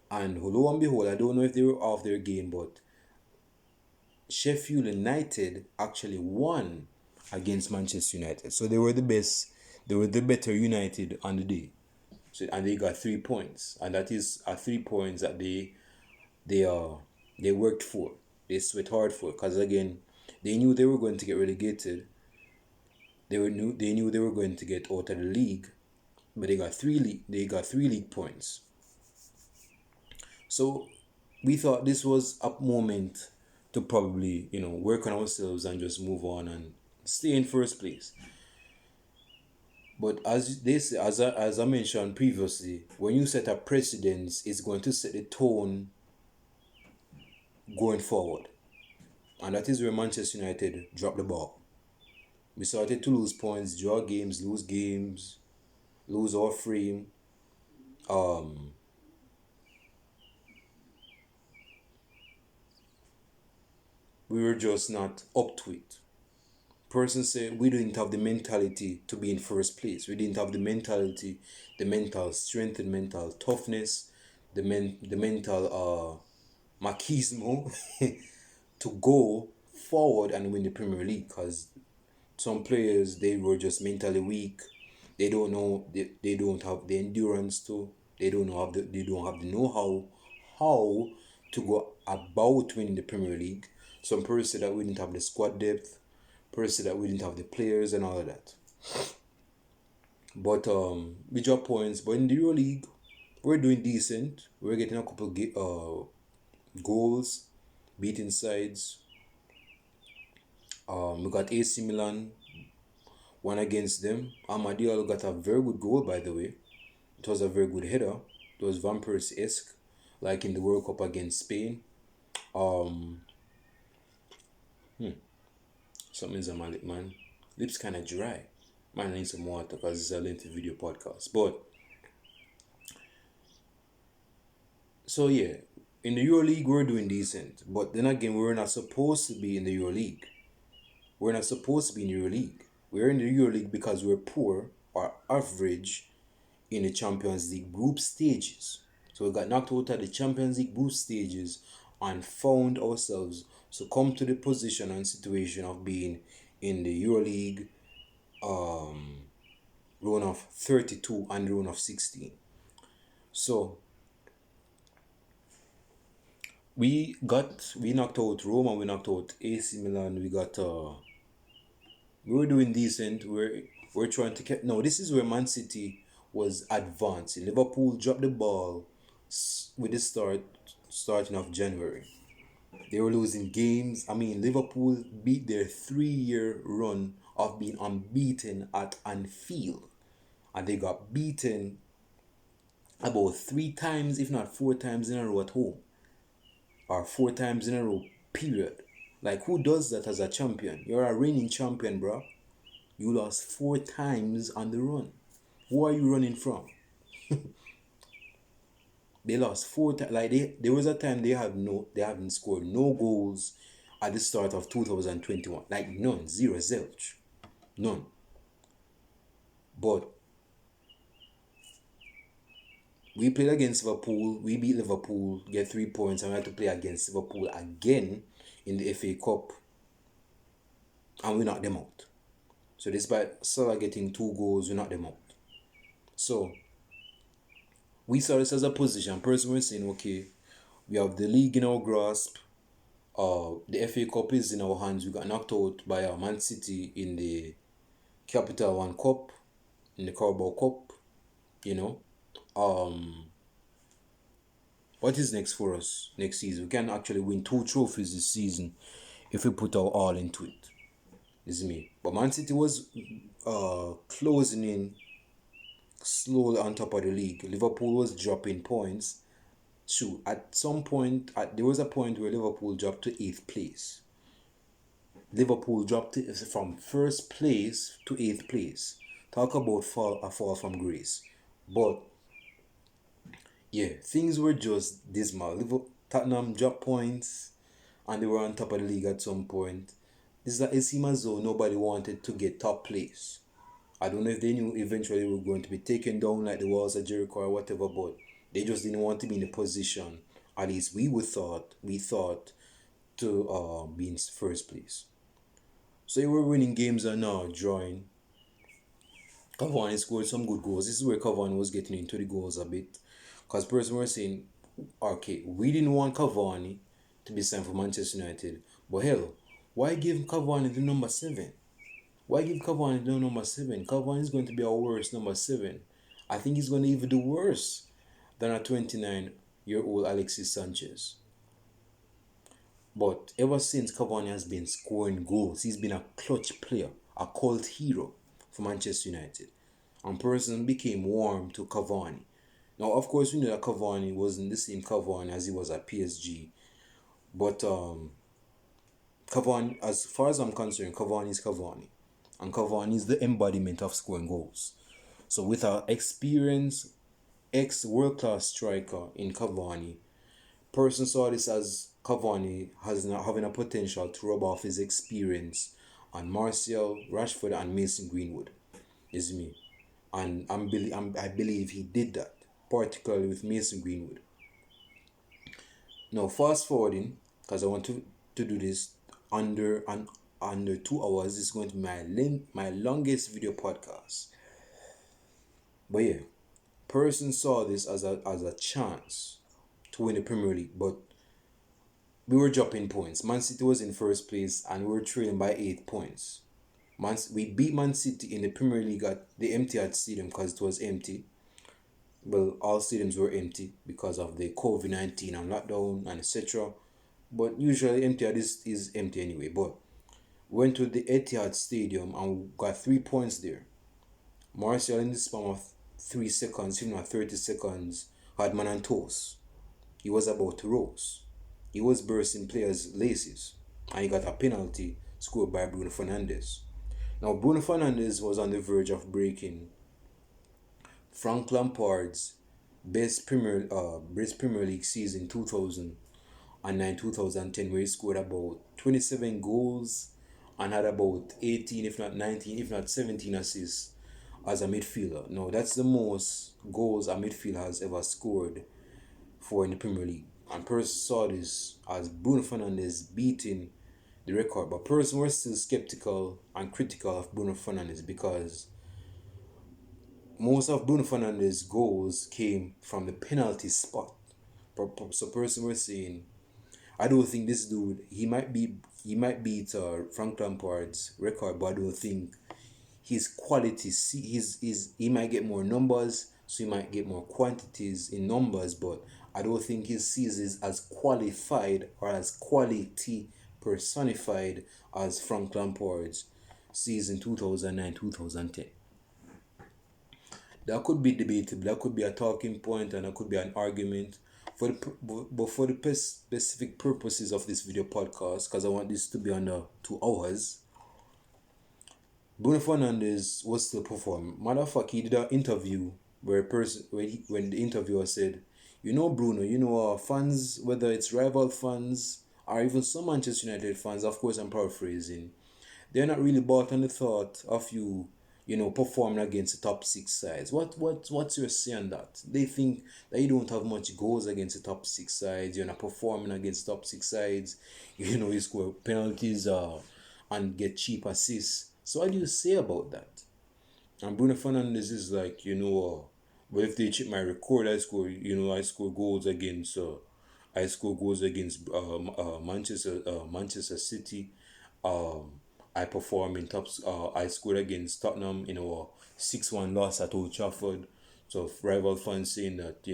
And lo and behold, I don't know if they were off their game, but Sheffield United actually won against Manchester United. So they were the best, they were the better United on the day. So, and they got 3 points. And that is 3 points that they worked for. They sweat hard for. Because again, they knew they were going to get relegated. They knew they were going to get out of the league, but they got three league points. So we thought this was a moment to probably work on ourselves and just move on and stay in first place. But as I mentioned previously, when you set a precedence, it's going to set the tone going forward, and that is where Manchester United dropped the ball. We started to lose points, draw games, lose our frame. We were just not up to it. Person say we didn't have the mentality to be in first place. We didn't have the mentality, the mental strength and mental toughness, the mental machismo to go forward and win the Premier League, because some players, they were just mentally weak. They don't know, they don't have the endurance to, they don't have the know-how to go about winning the Premier League. Some players say that we didn't have the squad depth, players say that we didn't have the players and all of that. But we drop points. But in the Euro League, we're doing decent. We're getting a couple goals, beating sides. We got AC Milan, one against them. Amadial got a very good goal, by the way. It was a very good header. It was Van Persie-esque, like in the World Cup against Spain. Something's on my lip, man. Lips kind of dry. Man, I need some water because it's a lengthy video podcast. But, so yeah, in the Euro League, we're doing decent. But then again, we're not supposed to be in the Euro League. We're not supposed to be in the Euro League. We're in the Euro League because we're poor or average in the Champions League group stages. So we got knocked out of the Champions League group stages and found ourselves to come to the position and situation of being in the Euro League round of 32 and round of 16. So we knocked out Roma, we knocked out AC Milan, we were doing decent. We're trying to get. No, this is where Man City was advancing. Liverpool dropped the ball with the starting of January. They were losing games. I mean, Liverpool beat their 3-year run of being unbeaten at Anfield, and they got beaten about 3 times, if not 4 times in a row at home, or 4 times in a row. Period. Like, who does that as a champion? You're a reigning champion, bro. You lost 4 times on the run. Who are you running from? They lost 4 times. Like, there was a time they haven't scored no goals at the start of 2021. Like, none, zero, zilch, none. But we played against Liverpool. We beat Liverpool, get 3 points, and we had to play against Liverpool again in the FA Cup, and we knocked them out. So despite Salah getting 2 goals, we knocked them out. So we saw this as a position. Personally, we're saying, okay, we have the league in our grasp. The FA Cup is in our hands. We got knocked out by Man City in the Capital One Cup, in the Carabao Cup, you know. What is next for us next season? We can actually win 2 trophies this season if we put our all into it. Is me. But Man City was closing in slowly on top of the league. Liverpool was dropping points. Shoot, at some point, there was a point where Liverpool dropped to 8th place. Liverpool dropped from 1st place to 8th place. Talk about a fall from grace. But yeah, things were just dismal. Tottenham dropped points and they were on top of the league at some point. It seemed as though nobody wanted to get top place. I don't know if they knew eventually they were going to be taken down like the walls of Jericho or whatever, but they just didn't want to be in a position, at least we thought, to be in first place. So they were winning games and now drawing. Cavani scored some good goals. This is where Cavani was getting into the goals a bit. Because person were saying, okay, we didn't want Cavani to be signed for Manchester United. But hell, why give Cavani the number 7? Why give Cavani the number 7? Cavani is going to be our worst number 7. I think he's going to even do worse than a 29-year-old Alexis Sanchez. But ever since Cavani has been scoring goals, he's been a clutch player, a cult hero for Manchester United. And person became warm to Cavani. Now, of course, we know that Cavani wasn't the same Cavani as he was at PSG. But Cavani, as far as I'm concerned, Cavani is Cavani. And Cavani is the embodiment of scoring goals. So with our experienced ex-world-class striker in Cavani, person saw this as Cavani has not having a potential to rub off his experience and Martial, Rashford, and Mason Greenwood. Is me. And I believe he did that, particularly with Mason Greenwood. Now, fast forwarding, because I want to do this under 2 hours. This is going to be my longest video podcast. But yeah, person saw this as a chance to win the Premier League, but we were dropping points. Man City was in first place and we were trailing by 8 points. We beat Man City in the Premier League at the Etihad Stadium because it was empty. Well, all stadiums were empty because of the COVID-19 and lockdown and etc. But usually Etihad is empty anyway. But went to the Etihad Stadium and got 3 points there. Martial in the span of 3 seconds, even at 30 seconds, had man on toast. He was about to roast. He was bursting players' laces. And he got a penalty scored by Bruno Fernandes. Now, Bruno Fernandes was on the verge of breaking Frank Lampard's best Premier League season 2009-2010, where he scored about 27 goals and had about 18, if not 19, if not 17 assists as a midfielder. Now, that's the most goals a midfielder has ever scored for in the Premier League. And person saw this as Bruno Fernandes beating the record. But person were still skeptical and critical of Bruno Fernandes because most of Bruno Fernandes' goals came from the penalty spot. So person were saying, I don't think this dude, he might beat Frank Lampard's record, but I don't think his quality, he might get more numbers, so he might get more quantities in numbers, but I don't think his season is as qualified or as quality personified as Frank Lampard's season 2009-2010. That could be debatable, that could be a talking point, and that could be an argument. But for the specific purposes of this video podcast, because I want this to be under 2 hours, Bruno Fernandes was still performing. Matter of fact, he did an interview when the interviewer said, Bruno, fans, whether it's rival fans or even some Manchester United fans, of course I'm paraphrasing, they're not really bought on the thought of you performing against the top 6 sides. What's your say on that? They think that you don't have much goals against the top 6 sides. You're not performing against top 6 sides. You score penalties and get cheap assists. So what do you say about that? And Bruno Fernandes is like, but if they check my record, I score goals against Manchester City. I perform in tops. I scored against Tottenham in a 6-1 loss at Old Trafford. So if rival fans saying that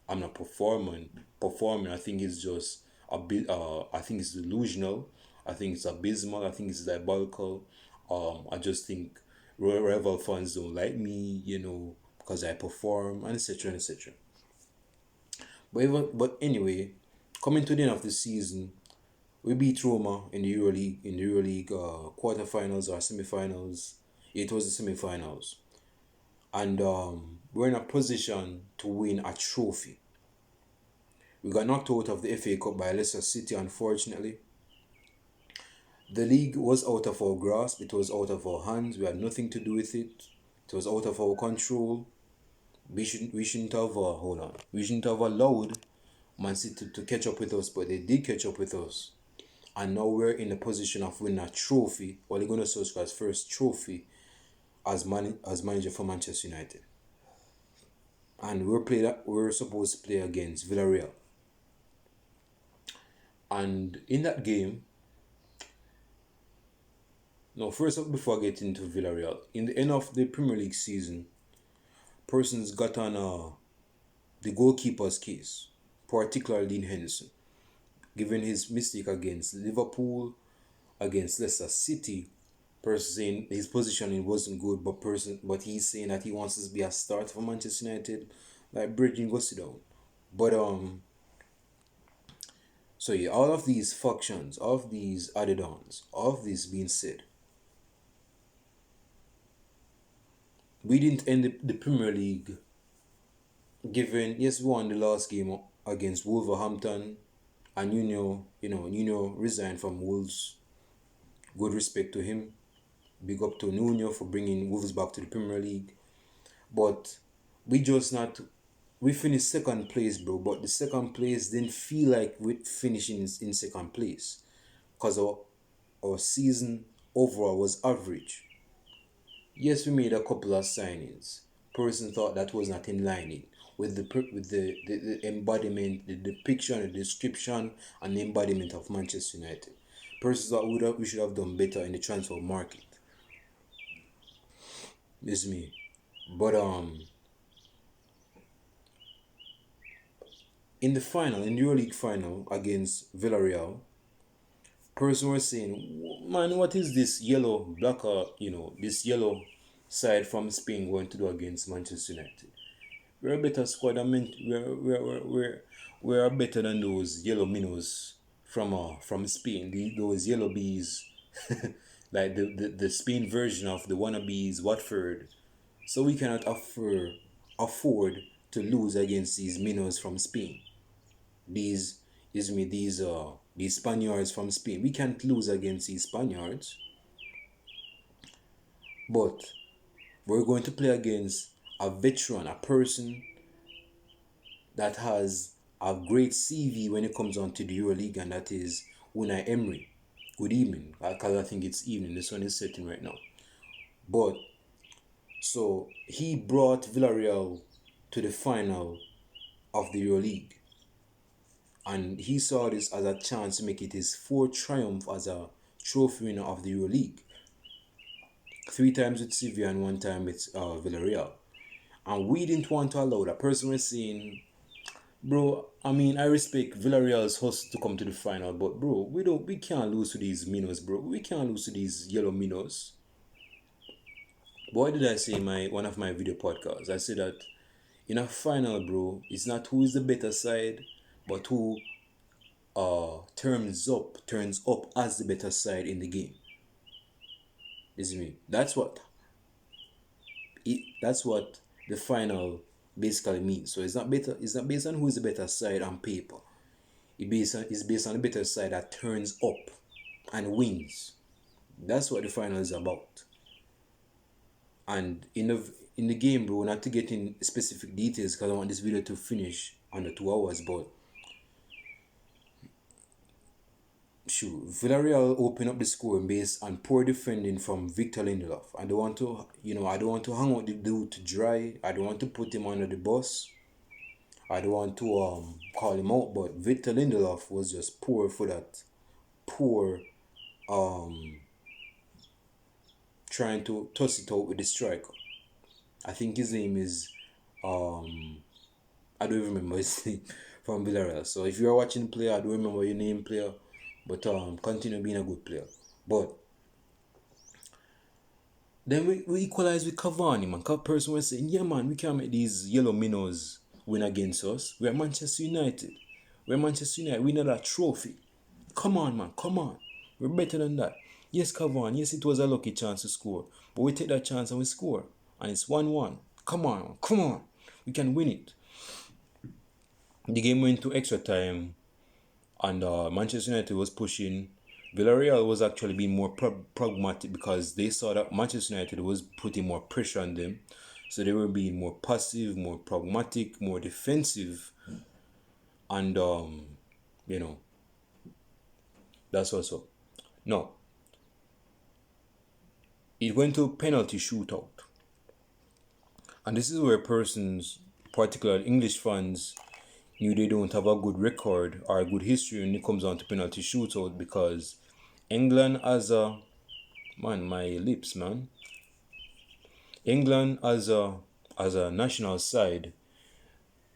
I'm not performing, I think it's just a bit. I think it's delusional. I think it's abysmal. I think it's diabolical. I just think rival fans don't like me, because I perform and etc. and etc. But anyway, coming to the end of the season, we beat Roma in the EuroLeague quarterfinals or semifinals. It was the semifinals, and we're in a position to win a trophy. We got knocked out of the FA Cup by Leicester City, unfortunately. The league was out of our grasp. It was out of our hands. We had nothing to do with it. It was out of our control. We shouldn't have allowed Man City to catch up with us, but they did catch up with us. And now we're in a position of winning a trophy. Ole Gunnar Solskjaer's first trophy as manager for Manchester United. And we're supposed to play against Villarreal. And in that game, first up, before I get into Villarreal, in the end of the Premier League season, persons got on the goalkeeper's case, particularly Dean Henderson, given his mistake against Liverpool, against Leicester City. Person saying his positioning wasn't good, but he's saying that he wants to be a start for Manchester United, like bridging go sit down. But so yeah, all of these factions, all of these added-ons, all of this being said, we didn't end the Premier League given, yes, we won the last game against Wolverhampton, and Nuno resigned from Wolves Good respect to him. Big up to Nuno for bringing Wolves back to the Premier League. But we just not. We finished second place, bro. But the second place didn't feel like we finishing in second place, because our season overall was average. Yes, we made a couple of signings. Person thought that was not in line with the embodiment, the depiction, the description, and the embodiment of Manchester United. Person thought we should have done better in the transfer market. This is me. But in the final, in the EuroLeague final against Villarreal, person was saying, man, what is this yellow blocker, this yellow side from Spain going to do against Manchester United? We're a better squad than we're better than those yellow minnows from Spain. Those yellow bees, like the Spain version of the wannabes Watford. So we cannot afford to lose against these minnows from Spain. These these Spaniards from Spain. We can't lose against these Spaniards. But we're going to play against a veteran, a person that has a great CV when it comes on to the EuroLeague, and that is Unai Emery. Good evening, because I think it's evening. This one is setting right now. But so he brought Villarreal to the final of the EuroLeague, and he saw this as a chance to make it his fourth triumph as a trophy winner of the EuroLeague. 3 times with Sevilla and 1 time with Villarreal. And we didn't want to allow that. Person was saying, bro, I mean, I respect Villarreal's hustle to come to the final, but bro, we can't lose to these minnows, bro. We can't lose to these yellow minnows. But what did I say in one of my video podcasts? I said that in a final, bro, it's not who is the better side, but who turns up as the better side in the game. Is me. That's what the final basically means. So it's not based on who is the better side on paper. It's based on the better side that turns up and wins. That's what the final is about. And in the game, bro, not to get in specific details because I want this video to finish under 2 hours, but Villarreal open up the score based on poor defending from Victor Lindelof. I don't want to hang out the dude to dry. I don't want to put him under the bus. I don't want to call him out, but Victor Lindelof was just poor for that. Poor trying to toss it out with the striker. I think his name is I don't even remember his name from Villarreal. So if you're watching the player, I don't remember your name, player. But continue being a good player. But then we equalize with Cavani, man. Person was saying, yeah, man, we can't make these yellow minnows win against us. We're Manchester United. We need a trophy. Come on, man. Come on. We're better than that. Yes, Cavani. Yes, it was a lucky chance to score. But we take that chance and we score. And it's 1-1. Come on, man. Come on. We can win it. The game went to extra time. And Manchester United was pushing. Villarreal was actually being more pragmatic because they saw that Manchester United was putting more pressure on them. So they were being more passive, more pragmatic, more defensive. And, that's what's up. No. It went to penalty shootout. And this is where persons, particularly English fans, knew they don't have a good record or a good history when it comes on to penalty shootout, because England as a England as a national side,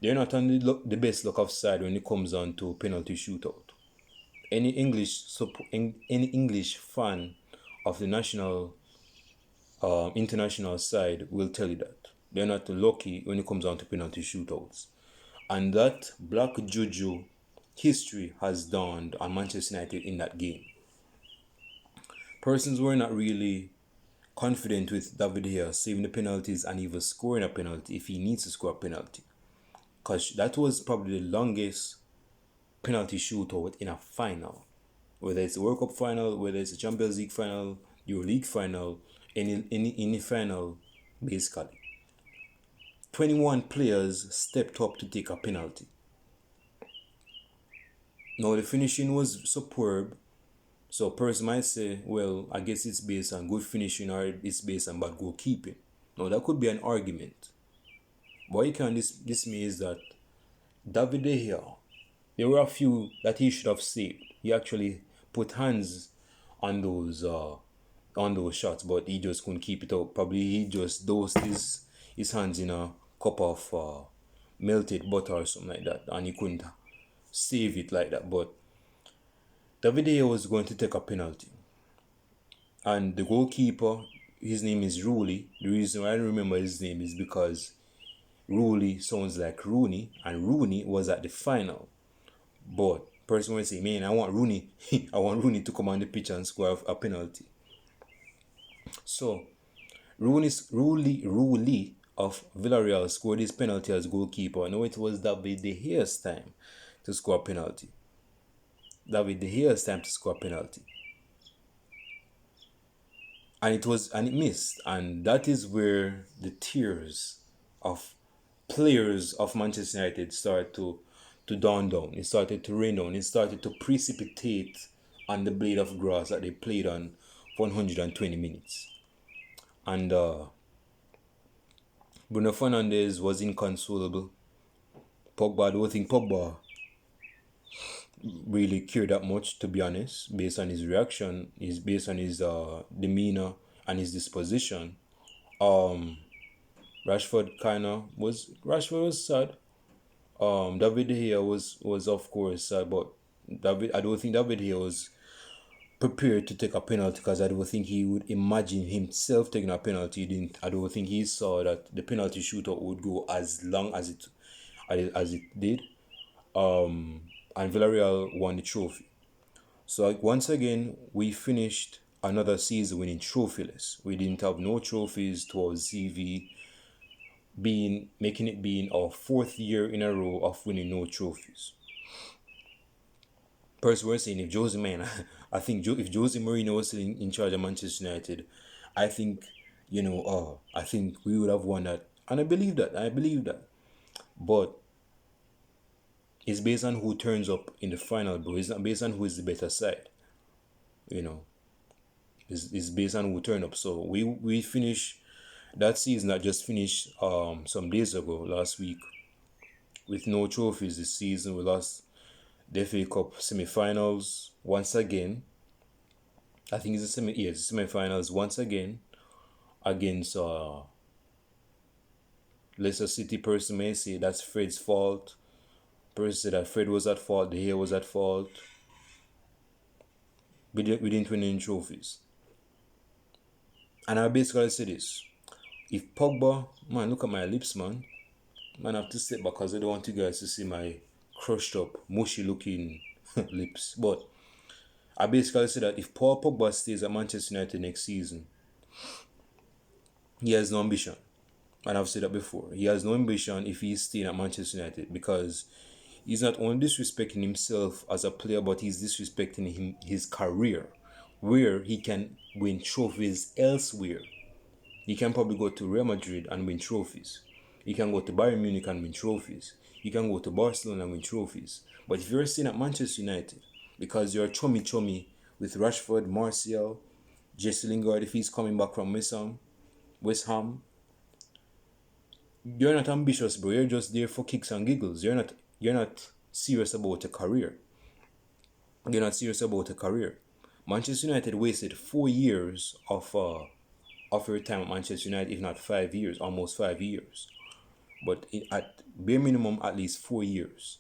they're not on the best luck of side when it comes on to penalty shootout. Any English fan of the national international side will tell you that they're not lucky when it comes on to penalty shootouts. And that black juju history has dawned on Manchester United in that game. Persons were not really confident with David De Gea saving the penalties and even scoring a penalty if he needs to score a penalty. Because that was probably the longest penalty shootout in a final. whether it's a World Cup final, whether it's a Champions League final, Euro League final, any final, basically. 21 players stepped up to take a penalty. Now the finishing was superb. So a person might say, well, I guess it's based on good finishing or it's based on bad goalkeeping. Now that could be an argument. What you can dismiss is that David De Gea, there were a few that he should have saved. He actually put hands on those shots, but he just couldn't keep it up. Probably he just dosed his hands in a cup of melted butter or something like that, and he couldn't save it like that. But David De Gea was going to take a penalty, and the goalkeeper, his name is Rooney. The reason why I remember his name is because Rooney sounds like Rooney, and Rooney was at the final. But person will say, man, I want Rooney I want Rooney to come on the pitch and score a penalty. So Rooney of Villarreal scored his penalty as goalkeeper. Now it was David De Gea's time to score a penalty. David De Gea's time to score a penalty. And it missed. And that is where the tears of players of Manchester United started to dawn down. It started to rain down. It started to precipitate on the blade of grass that they played on for 120 minutes. And Bruno Fernandes was inconsolable. Pogba, I don't think Pogba really cared that much, to be honest, based on his reaction, based on his demeanor and his disposition. Rashford was sad. David De Gea was of course sad, but I don't think David De Gea was prepared to take a penalty, because I don't think he would imagine himself taking a penalty. I don't think he saw that the penalty shootout would go as long as it did. And Villarreal won the trophy. So once again, we finished another season winning trophyless. We didn't have no trophies to our CV, making it being our 4th year in a row of winning no trophies. Person were saying, I think if Jose Mourinho was still in charge of Manchester United, I think I think we would have won that, and I believe that. But it's based on who turns up in the final, bro. It's not based on who is the better side. It's based on who turned up. So we finished that season that just finished some days ago, last week, with no trophies this season. We lost the FA Cup semi-finals once again. I think it's the semi-finals once again against Leicester City. Person may say that's Fred's fault. Person said that Fred was at fault, De Gea was at fault. We didn't win any trophies. And I basically say this. If Pogba, man, look at my lips, man. Man, I have to step back because I don't want you guys to see my crushed up, mushy looking lips. But I basically say that if Paul Pogba stays at Manchester United next season, he has no ambition. And I've said that before. He has no ambition if he's staying at Manchester United, because he's not only disrespecting himself as a player, but he's disrespecting his career, where he can win trophies elsewhere. He can probably go to Real Madrid and win trophies. He can go to Bayern Munich and win trophies. He can go to Barcelona and win trophies. But if you're staying at Manchester United because you're chummy with Rashford, Martial, Jesse Lingard, if he's coming back from West Ham, you're not ambitious, bro. You're just there for kicks and giggles. You're not serious about a career. You're not serious about a career. Manchester United wasted 4 years of your time at Manchester United, if not 5 years, almost 5 years. But at bare minimum, at least 4 years.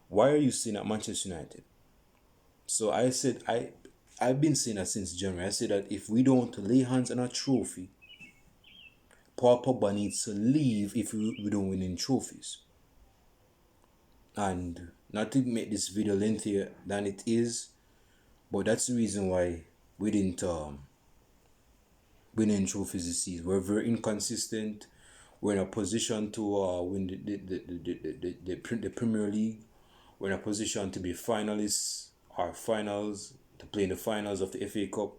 Why are you staying at Manchester United? So I said, I've been saying that since January. I said that if we don't lay hands on a trophy, Paul Pogba needs to leave if we don't win any trophies. And not to make this video lengthier than it is, but that's the reason why we didn't win any trophies this season. We're very inconsistent. We're in a position to win the Premier League. We're in a position to be finalists or finals, to play in the finals of the FA Cup.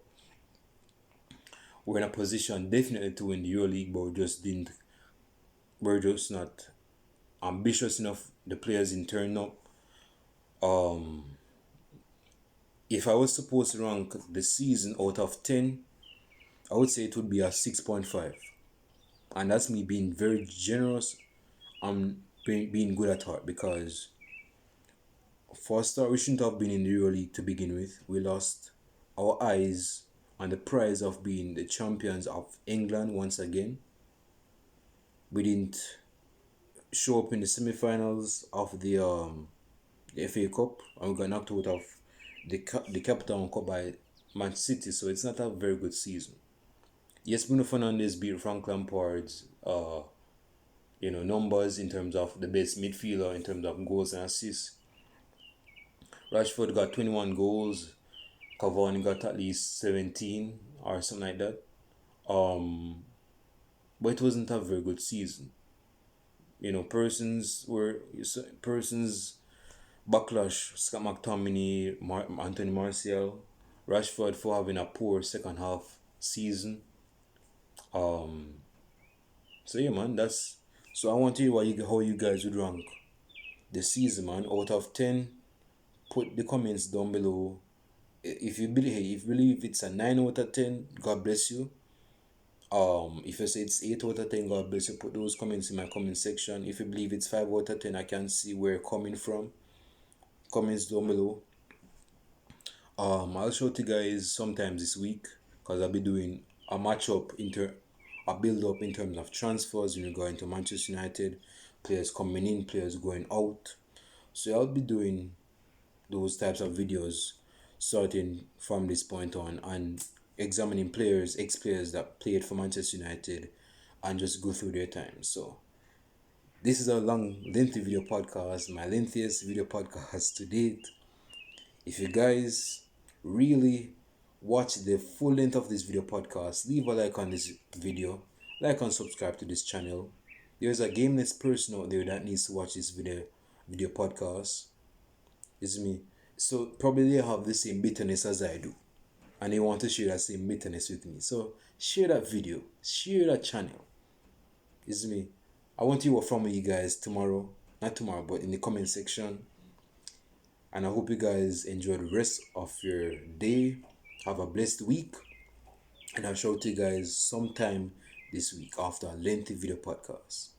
We're in a position definitely to win the EuroLeague, but we're just not ambitious enough. The players didn't turn up. If I was supposed to rank the season out of 10, I would say it would be a 6.5. And that's me being very generous and being good at heart, because for a start, we shouldn't have been in the EuroLeague to begin with. We lost our eyes on the prize of being the champions of England once again. We didn't show up in the semi-finals of the FA Cup, and we got knocked out of the Capital Cup by Man City, so it's not a very good season. Yes, Bruno Fernandes beat Frank Lampard's numbers in terms of the best midfielder in terms of goals and assists. Rashford got 21 goals. Cavani got at least 17 or something like that. But it wasn't a very good season. Persons backlash, Scott McTominay, Anthony Martial, Rashford for having a poor second half season. So yeah, man, so I want to hear how you guys would rank the season, man, out of 10. Put the comments down below. If you believe it's a 9 out of 10, God bless you. If you say it's 8 out of 10, God bless you. Put those comments in my comment section. If you believe it's 5 out of 10, I can see where you're coming from. Comments down below. I'll show you guys sometimes this week, because I'll be doing a matchup a build up in terms of transfers when you go into Manchester United, players coming in, players going out. So I'll be doing those types of videos starting from this point on, and examining ex-players that played for Manchester United, and just go through their time. So this is a lengthy video podcast, my lengthiest video podcast to date. If you guys really watch the full length of this video podcast, leave a like on this video, like and subscribe to this channel. There's a gameless person out there that needs to watch this video podcast. It's me. So probably they have the same bitterness as I do, and they want to share that same bitterness with me. So share that video, share that channel. It's me. I want to hear from you guys tomorrow. Not tomorrow, but in the comment section. And I hope you guys enjoy the rest of your day. Have a blessed week. And I'll show you guys sometime this week after a lengthy video podcast.